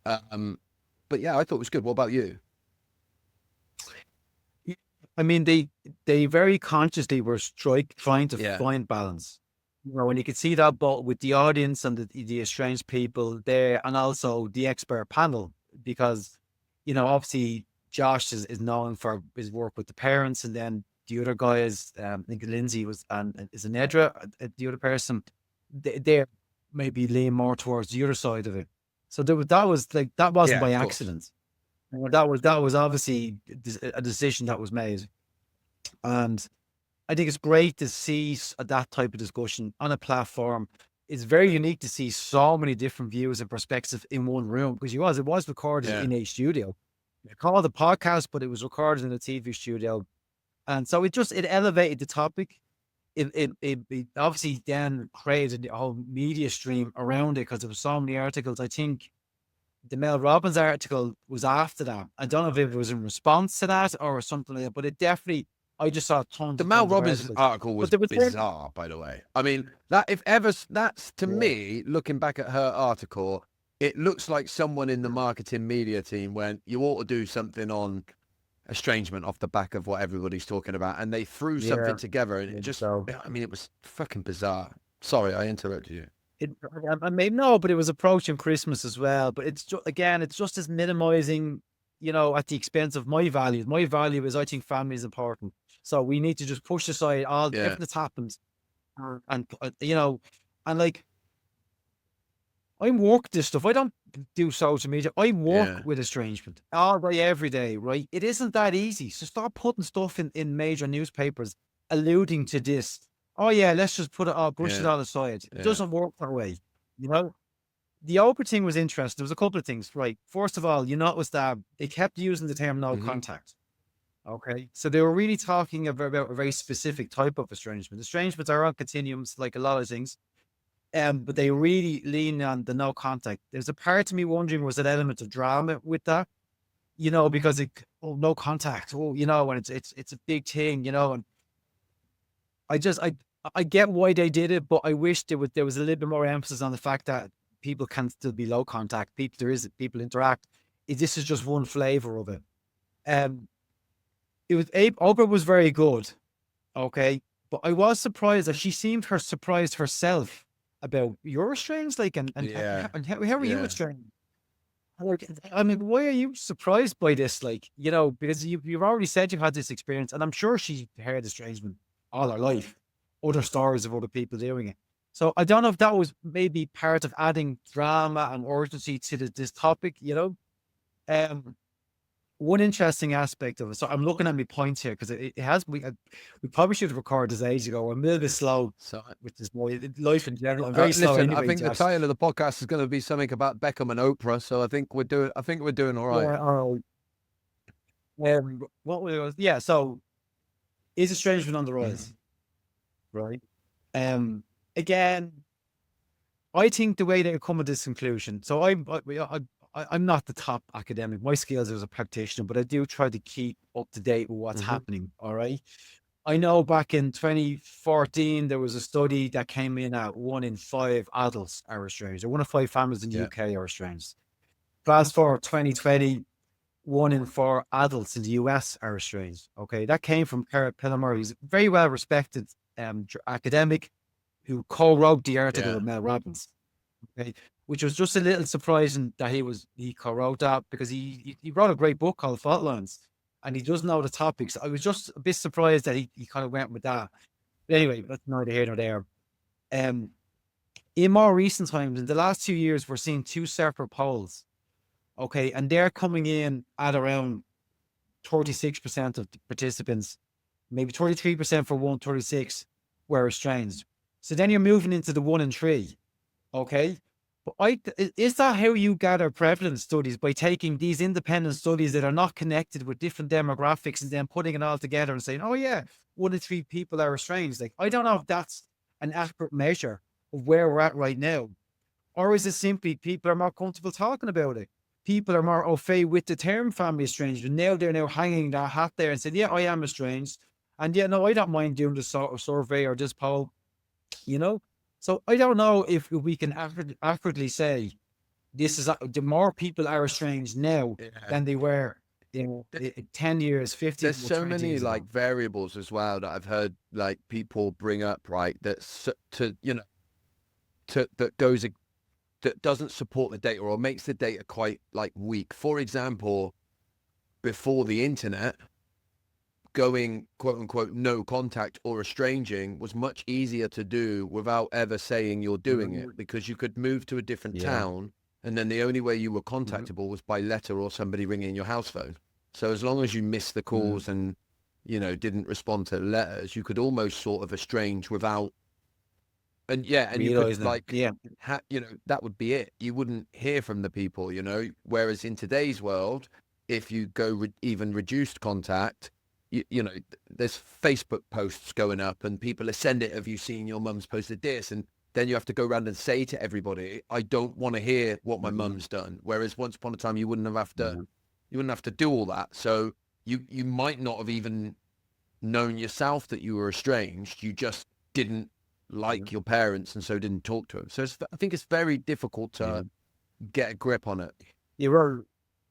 but yeah, I thought it was good. What about you? I mean, they very consciously were trying to find balance. When you could see that, but with the audience and the estranged people there, and also the expert panel, because obviously Josh is known for his work with the parents, and then the other guy is, I think Lindsay is an Edra, the other person. They maybe lean more towards the other side of it. So that wasn't by accident. That was obviously a decision that was made, and I think it's great to see that type of discussion on a platform. It's very unique to see so many different views and perspectives in one room, because it was recorded in a studio. They called it a podcast, but it was recorded in a TV studio. And so it elevated the topic. It obviously then created a whole media stream around it, because there were so many articles. I think the Mel Robbins article was after that. I don't know if it was in response to that or something like that, but it definitely, I just saw tons. The Mel Robbins article was bizarre, by the way. I mean, that's to me, looking back at her article, it looks like someone in the marketing media team went, "You ought to do something on estrangement off the back of what everybody's talking about," and they threw something together, and I mean, it was fucking bizarre. Sorry, I interrupted you. I mean, no, but it was approaching Christmas as well. But it's just as minimizing, at the expense of my values. My value is, I think family is important. So we need to just push aside all everything that's happened. And, and like, I work this stuff. I don't do social media. I work with estrangement all day, every day, right? It isn't that easy. So start putting stuff in major newspapers alluding to this. Oh yeah, let's just put it brush it all aside. It doesn't work that way. The Oprah thing was interesting. There was a couple of things, right? First of all, it was that they kept using the term no contact. Okay. So they were really talking about a very specific type of estrangement. Estrangements are on continuums, like a lot of things. But they really lean on the no contact. There's a part of me wondering, was an element of drama with that? Because no contact. And it's a big thing, and I get why they did it, but I wish there was a little bit more emphasis on the fact that people can still be low contact. People interact. This is just one flavor of it. Um, Oprah was very good, okay, but I was surprised that she seemed surprised herself about you're estranged, like, Yeah, and how are you yeah. estranged? Like, I mean, why are you surprised by this? Like, because you've already said you've had this experience, and I'm sure she heard estrangement all her life, other stories of other people doing it. So I don't know if that was maybe part of adding drama and urgency to this topic. Um, One interesting aspect of it. So I'm looking at my points here because it has we probably should have recorded this ages ago. I'm a little bit slow So, with this boy life in general. I'm very slow listen, I anyway, think the Josh. title of the podcast is going to be something about Beckham and Oprah. So I think we're doing. I think we're doing all right. Yeah. What was yeah? So is estrangement on the rise? Right. Um. Again, I think the way they come to this conclusion. So I'm not the top academic. My skills as a practitioner, but I do try to keep up to date with what's Mm-hmm. happening. All right. I know back in 2014 there was a study that came in at 1 in 5 adults are estranged, or 1 in 5 families in the Yeah, UK are estranged. Fast forward 2020, 1 in 4 adults in the US are estranged. Okay, that came from Karl Melvin. He's a very well respected academic who co-wrote the article yeah. with Mel Robbins. Okay, which was just a little surprising that he co-wrote that because he wrote a great book called Fault Lines, and he does know the topics. I was just a bit surprised that he kind of went with that. But anyway, that's neither here nor there. Um, in more recent times, in the last 2 years, we're seeing two separate polls. Okay, and they're coming in at around 36% of the participants, maybe 33% for one, 36 were estranged. So then you're moving into the 1 in 3. Okay. But is that how you gather prevalence studies, by taking these independent studies that are not connected with different demographics and then putting it all together and saying, oh yeah, 1 in 3 people are estranged? Like, I don't know if that's an accurate measure of where we're at right now. Or is it simply people are more comfortable talking about it? People are more au fait with the term family estranged. And now they're now hanging that hat there and saying, yeah, I am estranged. And yeah, no, I don't mind doing this sort of survey or this poll, you know? So I don't know if we can accurately say this is the more people are estranged now Yeah. than they were, Th- 10 years, 15, There's or so 20 many years like ago. variables as well that I've heard like people bring up, right? That's to that goes that doesn't support the data or makes the data quite like weak. For example, before the internet, going quote unquote no contact or estranging was much easier to do without ever saying you're doing it, Mhm. because you could move to a different Yeah. town and then the only way you were Mhm. contactable was by letter or somebody ringing your house phone. So as long as you missed the Mhm. calls and didn't respond to the letters, you could almost sort of estrange without. And yeah, and you could Realizing it. like Yeah. that would be it. You wouldn't hear from the people, whereas in today's world, if you go even reduced contact, there's Facebook posts going up and people are sending it, have you seen your mum's posted this? And then you have to go around and say to everybody, I don't want to hear what my Mhm. mum's done. Whereas once upon a time Mhm. you wouldn't have to do all that. So you might not have even known yourself that you were estranged. You just didn't Mhm. like your parents and so didn't talk to them. So I think it's very difficult Yeah. to get a grip on it. You were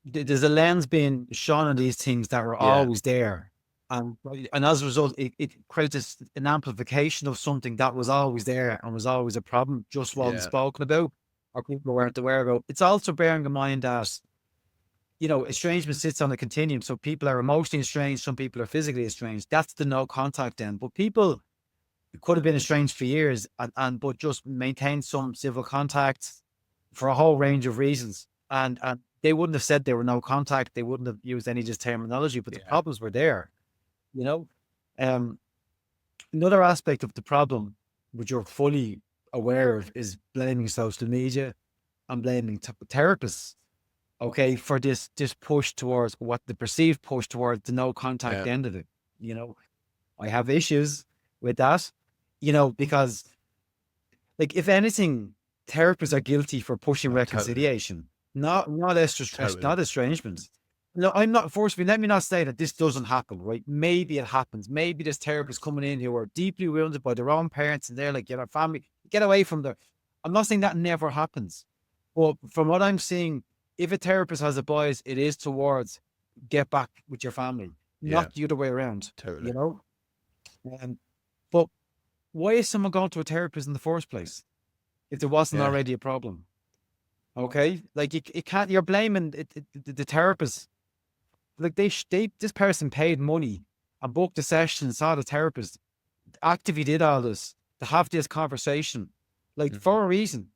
There's a lens being shone on these things that were Yeah, always there. And as a result, it creates an amplification of something that was always there and was always a problem, just wasn't yeah, spoken about or people weren't aware about. It's also bearing in mind that, estrangement sits on a continuum. So people are emotionally estranged, some people are physically estranged. That's the no contact end. But people could have been estranged for years and but just maintained some civil contact for a whole range of reasons. And they wouldn't have said they were no contact. They wouldn't have used any just terminology, but the yeah, problems were there, you know. Um, Another aspect of the problem, which you're fully aware of, is blaming social media and blaming therapists. Okay, for this push towards what the perceived push towards the no contact yeah. end of it. You know, I have issues with that. Because, like, if anything, therapists are guilty for pushing Oh, totally, reconciliation, not totally. estrangement. No, I'm not forcefully. Let me not say that this doesn't happen, right? Maybe it happens. Maybe this therapist coming in who are deeply wounded by their own parents and they're like, you know, family, get away from there. I'm not saying that never happens. But from what I'm seeing, if a therapist has a bias, it is towards get back with your family, Yeah, not the other way around, totally. you know? But why is someone going to a therapist in the first place if there wasn't Yeah. already a problem? Okay. Like you can't, you're blaming the therapist. Like this person paid money and booked a session and saw the therapist, actively did all this to have this conversation, like Mhm. for a reason.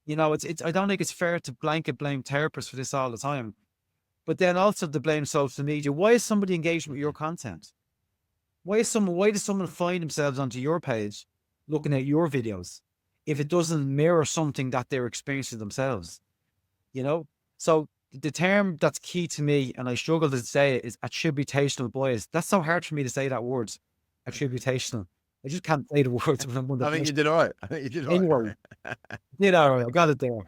You know, I don't think it's fair to blanket blame therapists for this all the time. But then also to blame social media. Why is somebody engaging with your content? Why does someone find themselves onto your page looking at your videos if it doesn't mirror something that they're experiencing themselves? You know? So the term that's key to me, and I struggle to say it, is attributational bias. That's so hard for me to say that word. Attributational. I just can't say the words when I'm under I think you pressure. did all right. I think you did all Anyway, right. you know, I got it there.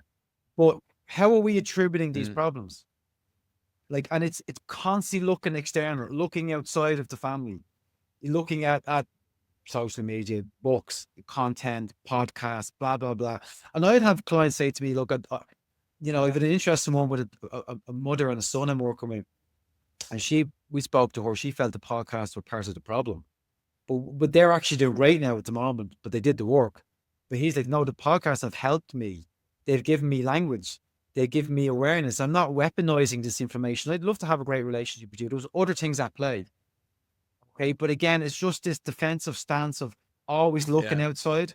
But how are we attributing these Mm. problems? Like, and it's constantly looking external, looking outside of the family, looking at social media, books, content, podcasts, blah blah blah. And I'd have clients say to me, "Look, you know, I've had an interesting one with a mother and a son I'm working with, and we spoke to her. She felt the podcasts were part of the problem, but they're actually doing great now at the moment. But they did the work. But he's like, no, the podcasts have helped me. They've given me language. They've given me awareness. I'm not weaponizing this information. I'd love to have a great relationship with you. There's other things at play. Okay. But again, it's just this defensive stance of always looking Yeah. outside,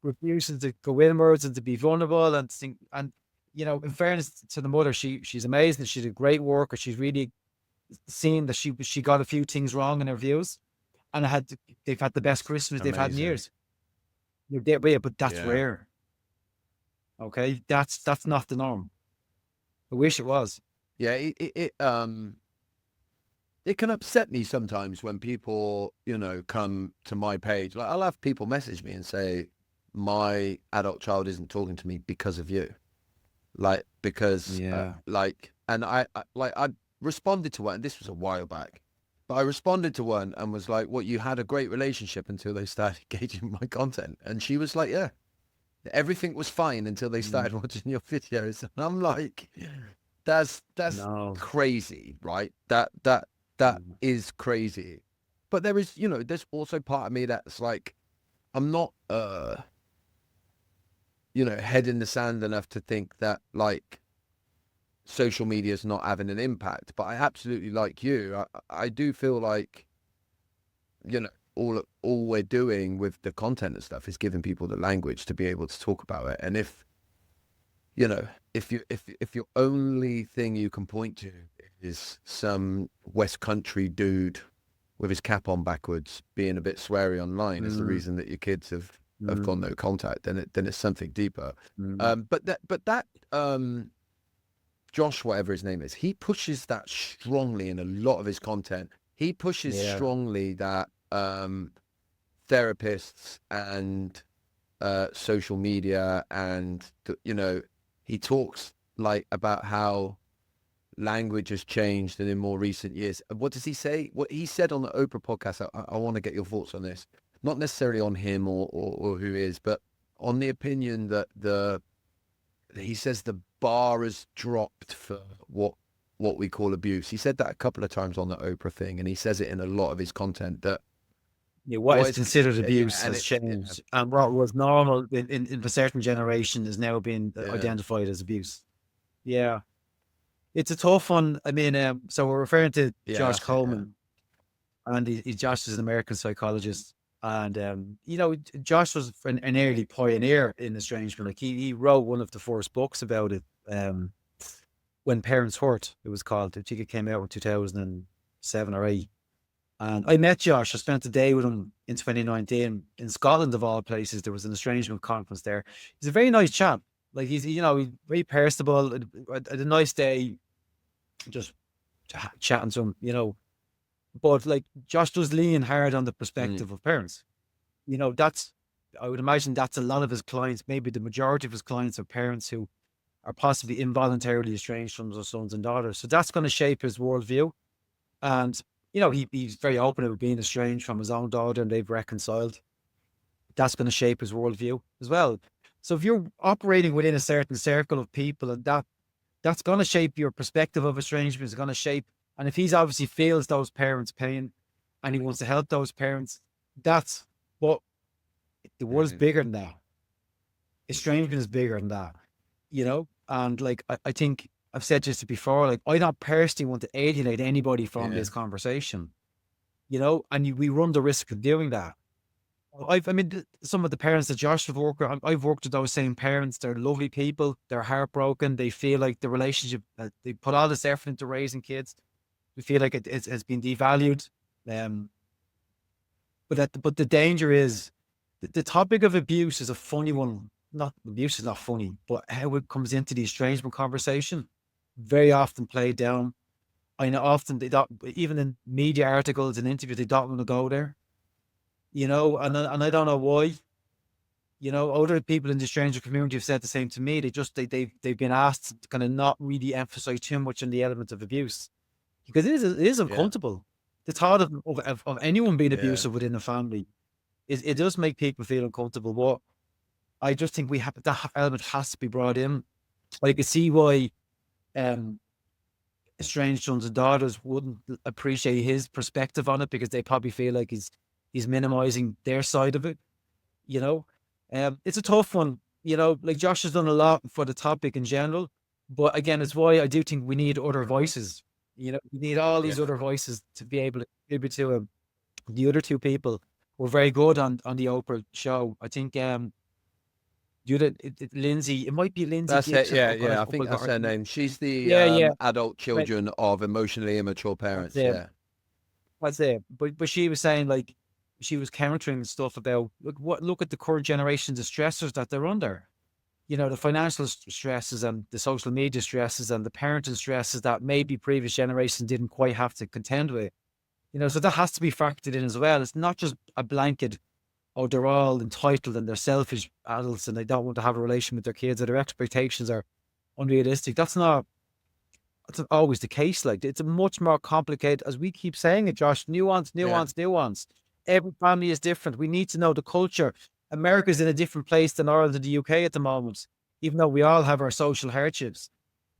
refusing to go inwards and to be vulnerable and think, and you know, in fairness to the mother, she's amazing. She did great work, or she's really seen that she got a few things wrong in her views, and they've had the best Christmas they've had in Amazing. years. You're there, but that's Yeah. rare. Okay, that's not the norm. I wish it was. Yeah. It can upset me sometimes when people, come to my page. Like I'll have people message me and say, my adult child isn't talking to me because of you. Like, because, Yeah. and I responded to one, and this was a while back, but I responded to one and was like, what, you had a great relationship until they started engaging with my content. And she was like, yeah, everything was fine until they Mm, started watching your videos. And I'm like, that's no. crazy, right? That Mm, is crazy. But there is, there's also part of me that's like, I'm not head in the sand enough to think that like social media is not having an impact. But I absolutely, like you, I do feel like, all we're doing with the content and stuff is giving people the language to be able to talk about it. And you know, if your only thing you can point to is some West Country dude with his cap on backwards being a bit sweary online is the mm, reason that your kids have mm, gone no contact, then it's something deeper. mm. But that Josh, whatever his name is, he pushes that strongly in a lot of his content. He pushes Yeah. strongly that therapists and social media and he talks like about how language has changed and in more recent years. What does he say? What he said on the Oprah podcast, I want to get your thoughts on this, not necessarily on him or who is, but on the opinion that he says the bar has dropped for what we call abuse. He said that a couple of times on the Oprah thing, and he says it in a lot of his content that Yeah, what what is is considered yeah, abuse and has it's yeah, changed, and what was normal in a certain generation is now being yeah, identified as abuse. Yeah, it's a tough one. I mean, so we're referring to yeah, Josh that's it, yeah. Coleman, and Josh is an American psychologist, and you know, Josh was an early pioneer in estrangement. Like he wrote one of the first books about it. When Parents Hurt, it was called. I think it came out in 2007 or eight. And I met Josh. I spent a day with him in 2019 in Scotland, of all places. There was an estrangement conference there. He's a very nice chap. Like he's very personable. I had a nice day just chatting to him. But like Josh does lean hard on the Mm, perspective of parents. I would imagine that's a lot of his clients. Maybe the majority of his clients are parents who are possibly involuntarily estranged from their sons and daughters. So that's going to shape his worldview. And, he's very open about being estranged from his own daughter and they've reconciled. That's going to shape his worldview as well. So if you're operating within a certain circle of people, and that's going to shape your perspective of estrangement, is going to shape. And if he's obviously feels those parents' pain and he wants to help those parents, that's what the world's bigger than that. Estrangement is bigger than that, And like, I think I've said this before, like, I don't personally want to alienate anybody from this conversation, and we run the risk of doing that. Some of the parents that Josh have worked with, I've worked with those same parents. They're lovely people. They're heartbroken. They feel like the relationship, they put all this effort into raising kids. They feel like it has been devalued. But the danger is the topic of abuse is a funny one. Not abuse is not funny, but how it comes into the estrangement conversation, very often played down. I know often they don't, even in media articles and interviews, they don't want to go there. And I don't know why. Other people in the stranger community have said the same to me. They've been asked to kind of not really emphasize too much on the element of abuse, because it is uncomfortable. The thought of anyone being abusive within a family, it does make people feel uncomfortable. But I just think that element has to be brought in. I can see why estranged sons and daughters wouldn't appreciate his perspective on it, because they probably feel like he's minimizing their side of it. It's a tough one. Like Josh has done a lot for the topic in general, but again, it's why I do think we need other voices. We need all these other voices to be able to contribute to him. The other two people were very good on the Oprah show. I think Lindsay, it might be Lindsay That's Gibson. it. Yeah. I think that's her name. She's the adult children of emotionally immature parents. That's it. But she was saying, like, she was countering stuff about look at the current generations of stressors that they're under. The financial stresses and the social media stresses and the parenting stresses that maybe previous generations didn't quite have to contend with. So that has to be factored in as well. It's not just a blanket, oh, they're all entitled and they're selfish adults and they don't want to have a relation with their kids, or their expectations are unrealistic. That's always the case. Like, it's a much more complicated, as we keep saying it, Josh, nuance. Every family is different. We need to know the culture. America's in a different place than Ireland and the UK at the moment, even though we all have our social hardships.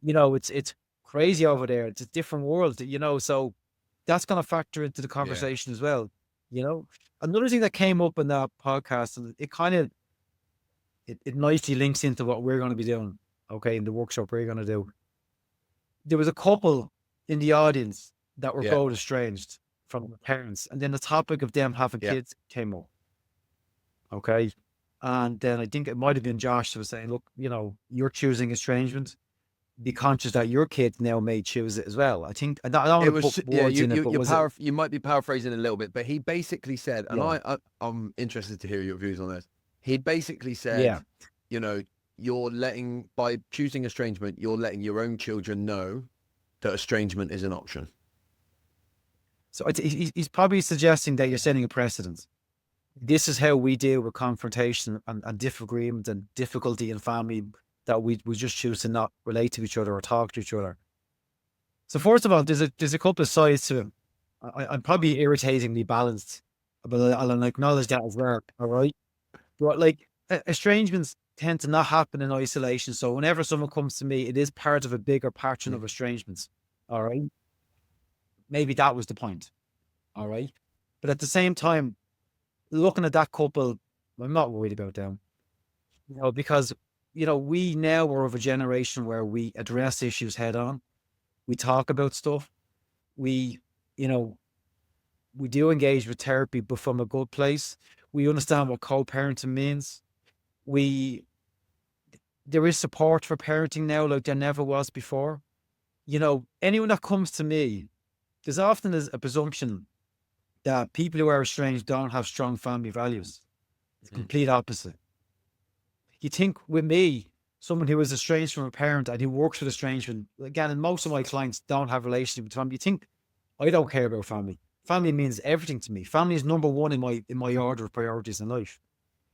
It's crazy over there. It's a different world, so that's going to factor into the conversation as well. Another thing that came up in that podcast, and it kind of, it nicely links into what we're going to be doing, in the workshop we're going to do. There was a couple in the audience that were both estranged from the parents, and then the topic of them having kids came up. And then I think it might have been Josh that was saying, look, you're choosing estrangement. Be conscious that your kids now may choose it as well. I think I don't want to put words in it, you might be paraphrasing a little bit, but he basically said, and I'm interested to hear your views on this. He basically said, by choosing estrangement, you're letting your own children know that estrangement is an option. So he's probably suggesting that you're setting a precedent. This is how we deal with confrontation and disagreement and difficulty in family, that we just choose to not relate to each other or talk to each other. So first of all, there's a couple of sides to it. I'm probably irritatingly balanced, but I'll acknowledge that as well. All right. But like, estrangements tend to not happen in isolation. So whenever someone comes to me, it is part of a bigger pattern of estrangements. All right. Maybe that was the point. All right. But at the same time, looking at that couple, I'm not worried about them, because, we now are of a generation where we address issues head on. We talk about stuff. We do engage with therapy, but from a good place. We understand what co-parenting means. There is support for parenting now like there never was before. Anyone that comes to me, there's often a presumption that people who are estranged don't have strong family values. It's the complete opposite. You think with me, someone who is estranged from a parent and who works with estrangement, again, and most of my clients don't have a relationship with family, you think I don't care about family. Family means everything to me. Family is number one in my order of priorities in life.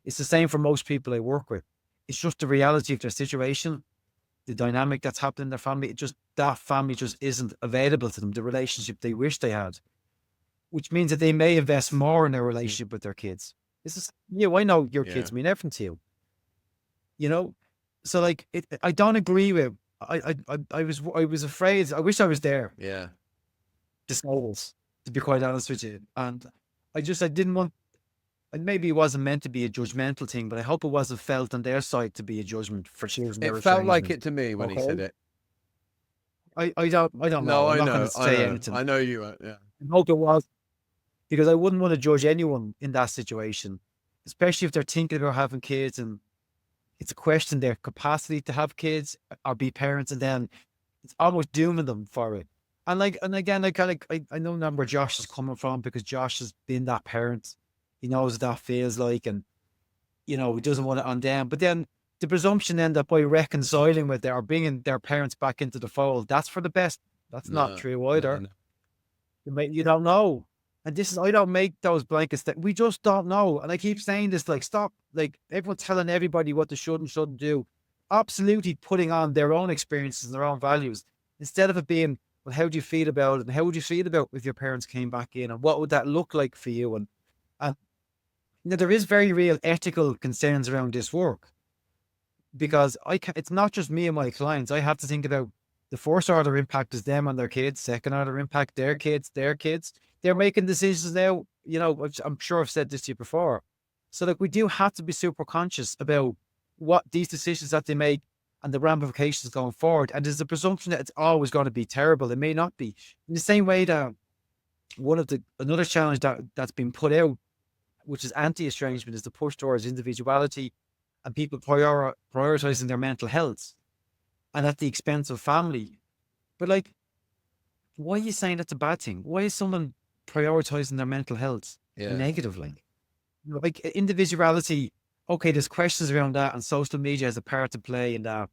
It's the same for most people I work with. It's just the reality of their situation. the dynamic that's happening in their family. That family just isn't available to them, the relationship they wish they had, which means that they may invest more in their relationship with their kids. This is, I know your Yeah. kids mean everything to you, you know? So like, I don't agree with, I was afraid, I wish I was there, Yeah. the Snowballs, to be quite honest with you. And I didn't want, and maybe it wasn't meant to be a judgmental thing, but I hope it wasn't felt on their side to be a judgment for choosing their It felt like estrangement. it to me when he said Okay. it. I don't No, know. I'm I not going know. to I say know. anything. I know you are. Yeah. I hope it was, because I wouldn't want to judge anyone in that situation, especially if they're thinking about having kids and it's a question their capacity to have kids or be parents, and then it's almost dooming them for it. And like, and again, I know now where Josh is coming from, because Josh has been that parent. He knows what that feels like, and he doesn't want it on them. But then the presumption then that by reconciling with or bringing their parents back into the fold, that's for the best. That's not No. true No. either. No. You don't know. And this is, I don't make those blankets that we just don't know. And I keep saying this, like, stop, like, everyone telling everybody what they should and shouldn't do. Absolutely putting on their own experiences and their own values, instead of it being, well, how do you feel about it? And how would you feel about if your parents came back in? And what would that look like for you? And there is very real ethical concerns around this work, because it's not just me and my clients. I have to think about the first order impact is them and their kids, second order impact, their kids, their kids. They're making decisions now, which I'm sure I've said this to you before. So like, we do have to be super conscious about what these decisions that they make and the ramifications going forward. And there's a presumption that it's always going to be terrible. It may not be. In the same way that another challenge that's been put out, which is anti-estrangement, is the push towards individuality and people prioritizing their mental health and at the expense of family. But like, why are you saying that's a bad thing? Why is someone prioritizing their mental health Yeah. negatively? Like, individuality, okay, there's questions around that, and social media has a part to play in that.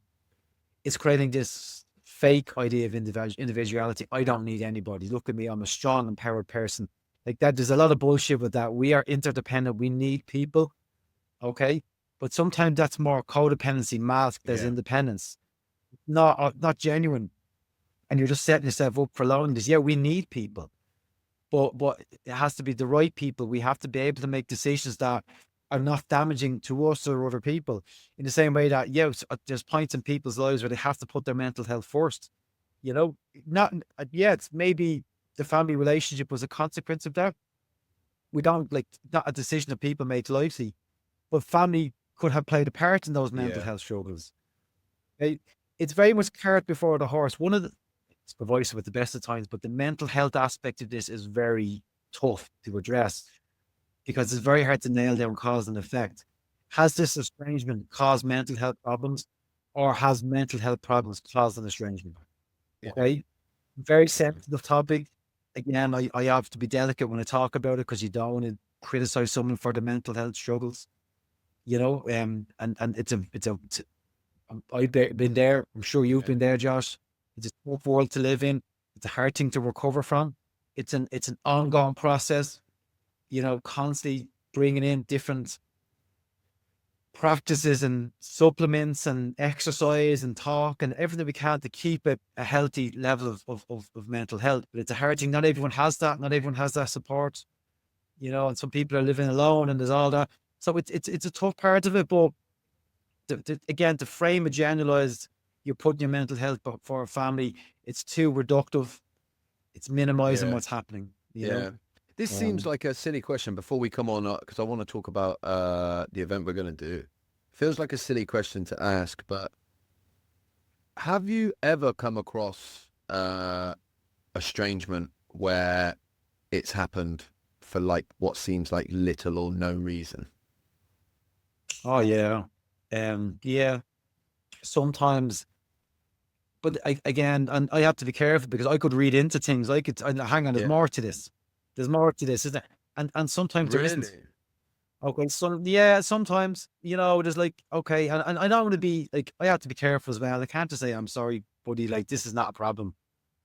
It's creating this fake idea of individuality. I don't need anybody. Look at me, I'm a strong, empowered person. Like that, there's a lot of bullshit with that. We are interdependent. We need people. Okay. But sometimes that's more codependency masked as Yeah. independence. Not genuine. And you're just setting yourself up for loneliness. Yeah, we need people. But it has to be the right people. We have to be able to make decisions that are not damaging to us or other people. In the same way that, yes, there's points in people's lives where they have to put their mental health first. Not, it's maybe the family relationship was a consequence of that. We don't, like, not a decision that people make lightly, but family could have played a part in those mental Yeah. health struggles. It's very much cart before the horse. It's pervasive at the best of times, but the mental health aspect of this is very tough to address, because it's very hard to nail down cause and effect. Has this estrangement caused mental health problems, or has mental health problems caused an estrangement? Yeah. Okay. Very sensitive topic. Again, I have to be delicate when I talk about it, because you don't want to criticize someone for the mental health struggles, and I've been there. I'm sure you've been there, Josh. It's a tough world to live in. It's a hard thing to recover from. It's an ongoing process, constantly bringing in different practices and supplements and exercise and talk and everything we can to keep a healthy level of mental health. But it's a hard thing. Not everyone has that. Not everyone has that support, and some people are living alone, and there's all that. So it's a tough part of it. But again, to frame a generalized, you're putting your mental health for a family, it's too reductive. It's minimizing Yeah. what's happening. Yeah. This seems like a silly question before we come on, because I want to talk about the event we're going to do. Feels like a silly question to ask, but have you ever come across estrangement where it's happened for like what seems like little or no reason? Oh yeah. Yeah. Sometimes, but again, and I have to be careful, because I could read into things. Hang on, there's Yeah. more to this. There's more to this, isn't it? And sometimes there isn't. Really? Okay, sometimes, there's like, okay, and I don't want to be like, I have to be careful as well. I can't just say, I'm sorry, buddy, like, this is not a problem.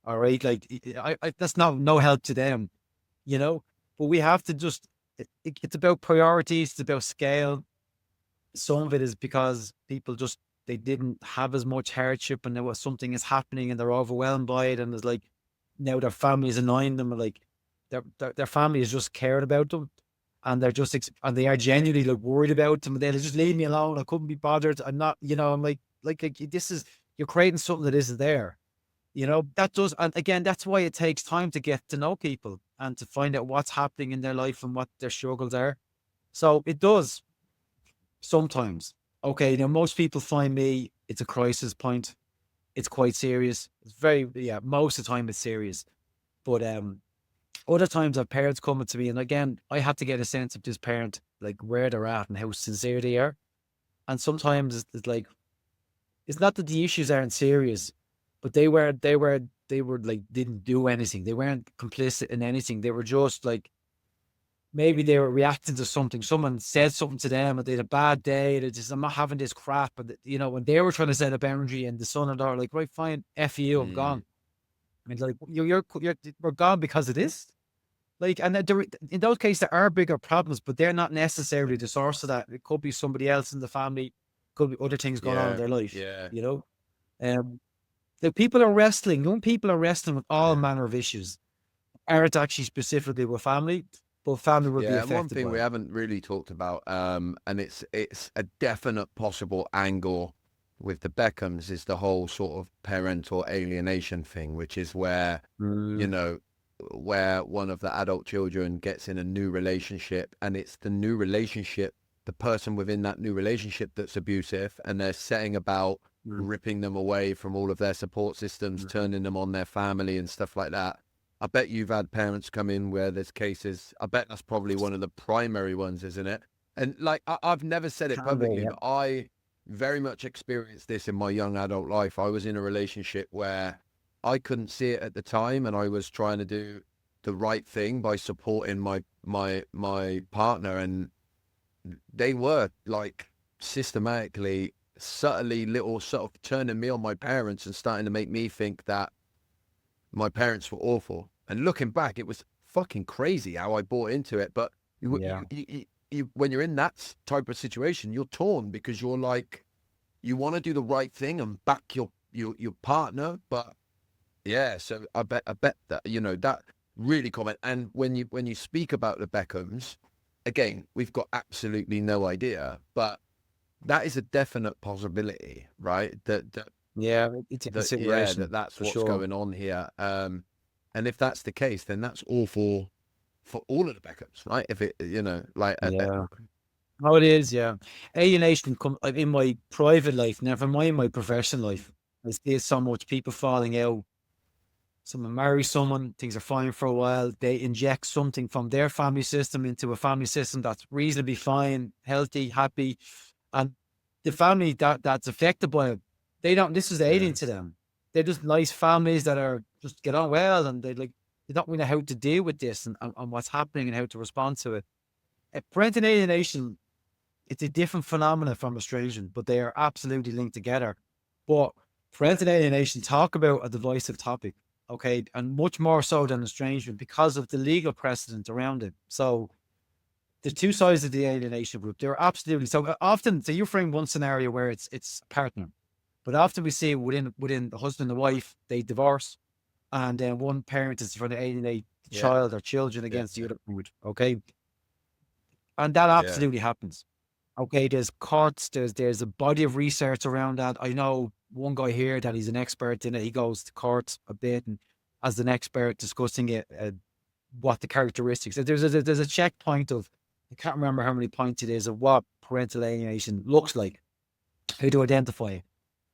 All right. Like, that's no help to them, but we have to just, it's about priorities. It's about scale. Some of it is because people just they didn't have as much hardship, and there was something is happening and they're overwhelmed by it, and it's like now their family is annoying them, and like their family is just cared about them, and they're just and they are genuinely like worried about them, and they just leave me alone. I couldn't be bothered. I'm not, I'm like this is, you're creating something that isn't there. That does, and again, that's why it takes time to get to know people and to find out what's happening in their life and what their struggles are. So it does sometimes. Okay, most people find me, it's a crisis point. It's quite serious. It's very, yeah, most of the time it's serious. But other times I've parents coming to me, and again, I have to get a sense of this parent, like where they're at and how sincere they are. And sometimes it's like, it's not that the issues aren't serious, but they were like, didn't do anything. They weren't complicit in anything. They were just like, maybe they were reacting to something. Someone said something to them, and they had a bad day. They just, I'm not having this crap. And when they were trying to set up energy, and the son and daughter, like, right, fine, F you, I'm gone. I mean, like, we're gone because of this. Like, and in those cases, there are bigger problems, but they're not necessarily the source of that. It could be somebody else in the family, could be other things going on in their life. Yeah. The people are wrestling. Young people are wrestling with all manner of issues. Aren't actually specifically with family, but family will be affected. And one thing by we it. haven't really talked about, and it's a definite possible angle with the Beckhams, is the whole sort of parental alienation thing, which is where where one of the adult children gets in a new relationship, and it's the new relationship, the person within that new relationship that's abusive, and they're setting about ripping them away from all of their support systems, turning them on their family and stuff like that. I bet you've had parents come in where there's cases. I bet that's probably one of the primary ones, isn't it? And like, I've never said it publicly, but I very much experienced this in my young adult life. I was in a relationship where I couldn't see it at the time, and I was trying to do the right thing by supporting my partner, and they were like systematically, subtly, little sort of turning me on my parents and starting to make me think that my parents were awful. And looking back, it was fucking crazy how I bought into it. But you, when you're in that type of situation, you're torn, because you're like, you want to do the right thing and back your partner, but yeah. So I bet that that really comment. And when you speak about the Beckhams, again, we've got absolutely no idea, but that is a definite possibility, right? It's a consideration. That's what's going on here. And if that's the case, then that's awful for all of the Beckhams, right? If it, Oh, it is, yeah. Alienation in my private life, never mind my professional life. I see so much people falling out. Someone marries someone, things are fine for a while. They inject something from their family system into a family system that's reasonably fine, healthy, happy, and the family that's affected by it, this is alien to them. They're just nice families that are just get on well, and they don't really know how to deal with this and what's happening and how to respond to it. Parental alienation, it's a different phenomenon from estrangement, but they are absolutely linked together. But parental alienation, talk about a divisive topic, okay, and much more so than estrangement because of the legal precedent around it. So the two sides of the alienation group, they're absolutely, so often, so you frame one scenario where it's a partner, but often we see within the husband and wife, they divorce, and then one parent is trying to alienate the child or children against the other parent, okay? And that absolutely happens. Okay, there's courts, there's a body of research around that. I know one guy here that he's an expert in it. He goes to courts a bit and as an expert discussing it, what the characteristics. There's a checkpoint of, I can't remember how many points it is, of what parental alienation looks like, how to identify it.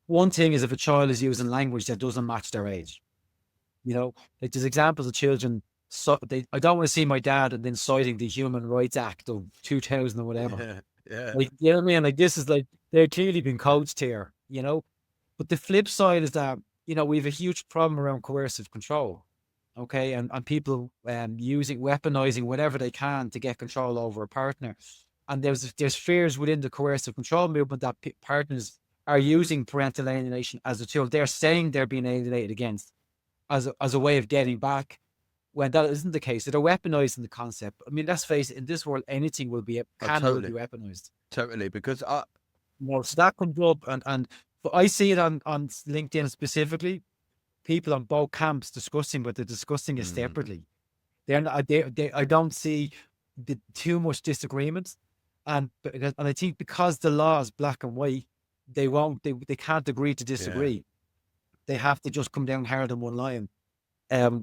One thing is if a child is using language that doesn't match their age. Like there's examples of children. So I don't want to see my dad, and then citing the Human Rights Act of 2000 or whatever. Like, you know what I mean? Like, this is like, they're clearly been coached here, But the flip side is that, we have a huge problem around coercive control. Okay. And people weaponizing whatever they can to get control over a partner. And there's fears within the coercive control movement that partners are using parental alienation as a tool. They're saying they're being alienated against as a way of getting back, when that isn't the case. They're weaponizing the concept. I mean, let's face it, in this world, anything will be, can be weaponized. Totally, because So that comes up, and but I see it on LinkedIn specifically. People on both camps discussing, but they're discussing it Mm. separately. I don't see too much disagreement, and I think because the law is black and white, they can't agree to Yeah. disagree. They have to just come down hard on one line,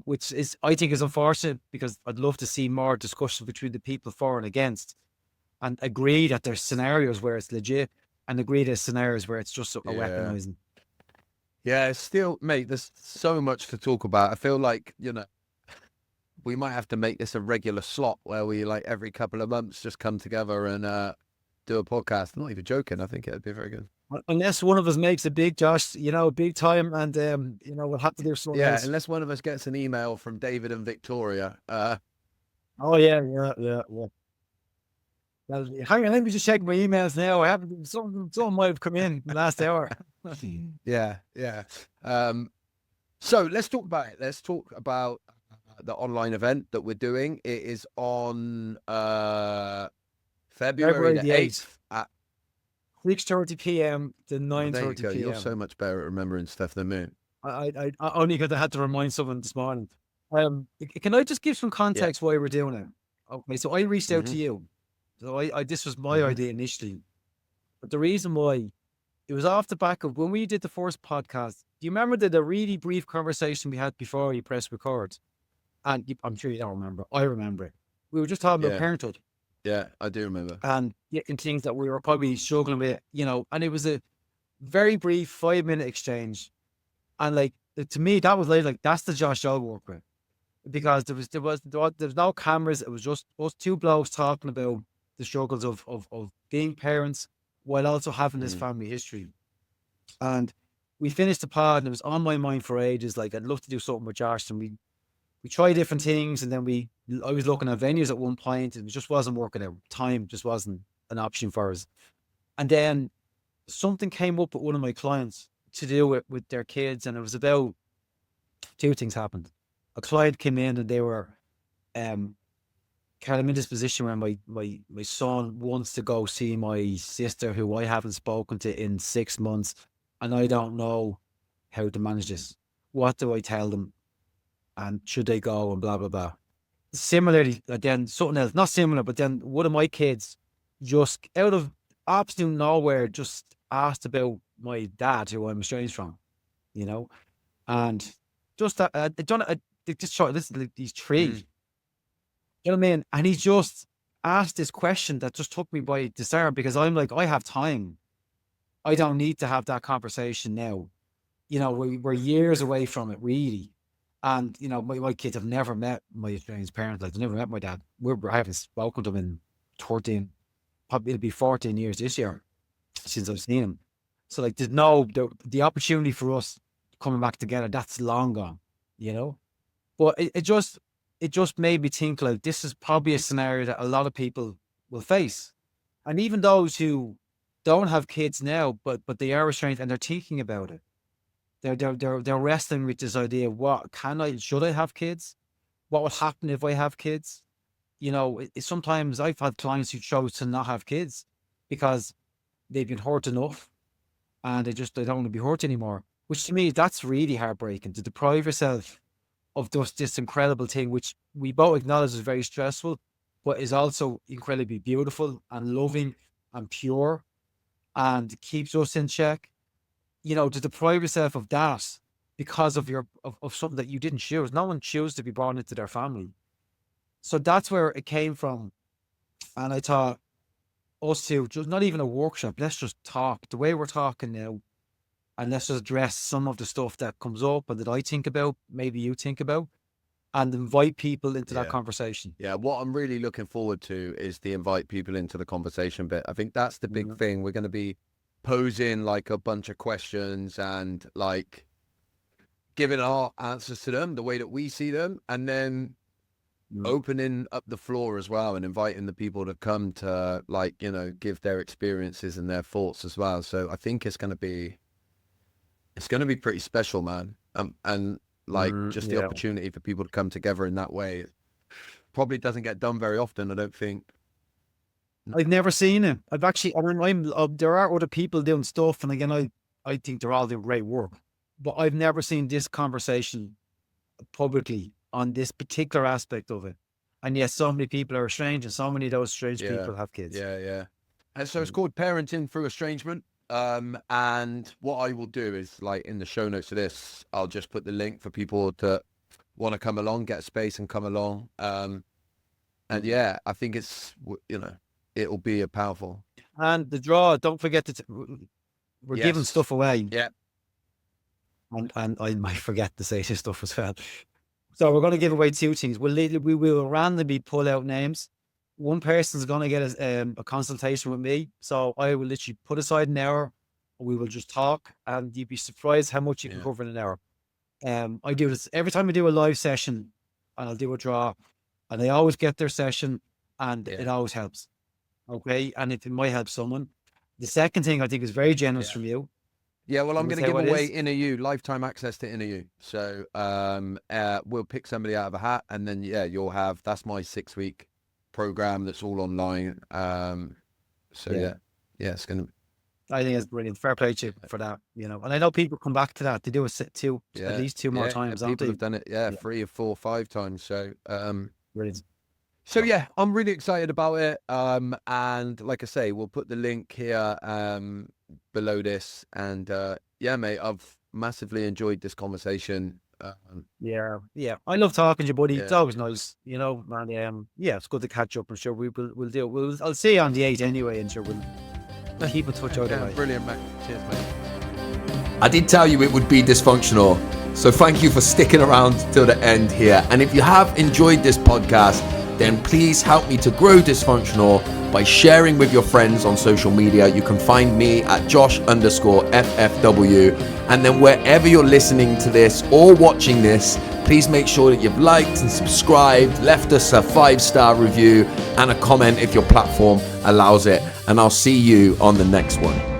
which is I think is unfortunate because I'd love to see more discussion between the people for and against, and agree that there's scenarios where it's legit, and agree there's scenarios where it's just a Yeah. weaponizing. Yeah, it's still, mate, there's so much to talk about. I feel like, we might have to make this a regular slot where we, like, every couple of months just come together and do a podcast. I'm not even joking. I think it'd be very good. Unless one of us makes a big Josh, big time, and we'll have to do something Yeah, else. unless one of us gets an email from David and Victoria. Oh yeah, yeah. Well, hang on, let me just check my emails now. I haven't some might have come in the last hour. Yeah, yeah. So let's talk about it. Let's talk about the online event that we're doing. It is on February February the the 8th, 8th at 6:30 p.m. to there you 9:30 go. You're p.m. so much better at remembering stuff than me. I only because I had to remind someone this morning. Can I just give some Yeah. context why we're doing it? Okay, so I reached out Mm-hmm. to you. So I this was my Mm-hmm. idea initially, but the reason why it was off the back of when we did the first podcast. Do you remember the really brief conversation we had before you pressed record? And I'm sure you don't remember. I remember it. We were just talking about Yeah. parenthood Yeah, I do remember. and things that we were probably struggling with, and it was a very brief 5-minute exchange. And like to me, that was like that's the Josh I work with because there was no cameras. It was just us two blokes talking about the struggles of being parents while also having this Mm. family history. And we finished the pod, and it was on my mind for ages. Like I'd love to do something with Josh, and we tried different things, and then I was looking at venues at one point, and it just wasn't working out. Time just wasn't an option for us. And then something came up with one of my clients to do with their kids, and it was about two things happened. A client came in, and they were, kind of in this position where my son wants to go see my sister, who I haven't spoken to in 6 months, and I don't know how to manage this. What do I tell them? And should they go? And blah blah blah. Similarly, then something else, not similar, but then one of my kids just out of absolute nowhere just asked about my dad, who I'm estranged from, you know, and just that I don't they just short. This is like these three, Mm. you know what I mean? And he just asked this question that just took me by disarm because I'm like, I have time. I don't need to have that conversation now. We're years away from it, really. And my kids have never met my estranged parents. Like they never met my dad. I haven't spoken to him in 13, probably it'll be 14 years this year since I've seen him. So like there's no the opportunity for us coming back together, that's long gone, you know? But it just made me think like this is probably a scenario that a lot of people will face. And even those who don't have kids now, but they are estranged and they're thinking about it. They're wrestling with this idea: should I have kids? What will happen if I have kids? Sometimes I've had clients who chose to not have kids because they've been hurt enough and they don't want to be hurt anymore. Which to me, that's really heartbreaking to deprive yourself of just this incredible thing, which we both acknowledge is very stressful, but is also incredibly beautiful and loving and pure and keeps us in check. To deprive yourself of that because of something that you didn't choose. No one chose to be born into their family. So that's where it came from. And I thought us two, just not even a workshop, let's just talk the way we're talking now. And let's just address some of the stuff that comes up and that I think about, maybe you think about, and invite people into that Yeah. conversation. Yeah. What I'm really looking forward to is the invite people into the conversation bit. I think that's the big Yeah. thing. We're going to be posing like a bunch of questions and like giving our answers to them the way that we see them, and then Yeah. opening up the floor as well and inviting the people to come to give their experiences and their thoughts as well. So I think it's going to be pretty special, man. And like just the Yeah. opportunity for people to come together in that way probably doesn't get done very often, I don't think. I've never seen it. I've actually, there are other people doing stuff, and again, I think they're all doing great work, but I've never seen this conversation publicly on this particular aspect of it. And yes, so many people are estranged, and so many of those estranged people have kids. Yeah. And so it's called Parenting Through Estrangement. And what I will do is, like, in the show notes of this, I'll just put the link for people to want to come along, get a space and come along. And yeah, I think it's, it'll be a powerful. And the draw, don't forget that we're giving stuff away. Yeah. And I might forget to say this stuff as well. So we're going to give away 2 things. We will randomly pull out names. One person's going to get a consultation with me. So I will literally put aside an hour. We will just talk, and you'd be surprised how much you can cover in an hour. I do this every time I do a live session, and I'll do a draw, and they always get their session, and it always helps. Okay. And it might help someone. The second thing I think is very generous from you. Yeah, well, I'm going to give away Inner You, lifetime access to Inner You. So we'll pick somebody out of a hat, and then, you'll have, that's my 6-week program that's all online. So it's going to. I think it's brilliant. Fair play to you for that, And I know people come back to that. They do it at least 2 more times. People have done it, 3 or 4 or 5 times. So, brilliant. So I'm really excited about it. And like I say, we'll put the link here below this. And mate, I've massively enjoyed this conversation. Yeah. I love talking to you, buddy. It's always nice, man. It's good to catch up. I'm sure we'll do it. I'll see you on the 8th anyway, and sure we'll keep in touch out there. Brilliant, mate. Cheers, mate. I did tell you it would be dysfunctional. So thank you for sticking around till the end here. And if you have enjoyed this podcast, then please help me to grow Dysfunctional by sharing with your friends on social media. You can find me at Josh_FFW. And then wherever you're listening to this or watching this, please make sure that you've liked and subscribed, left us a 5-star review and a comment if your platform allows it. And I'll see you on the next one.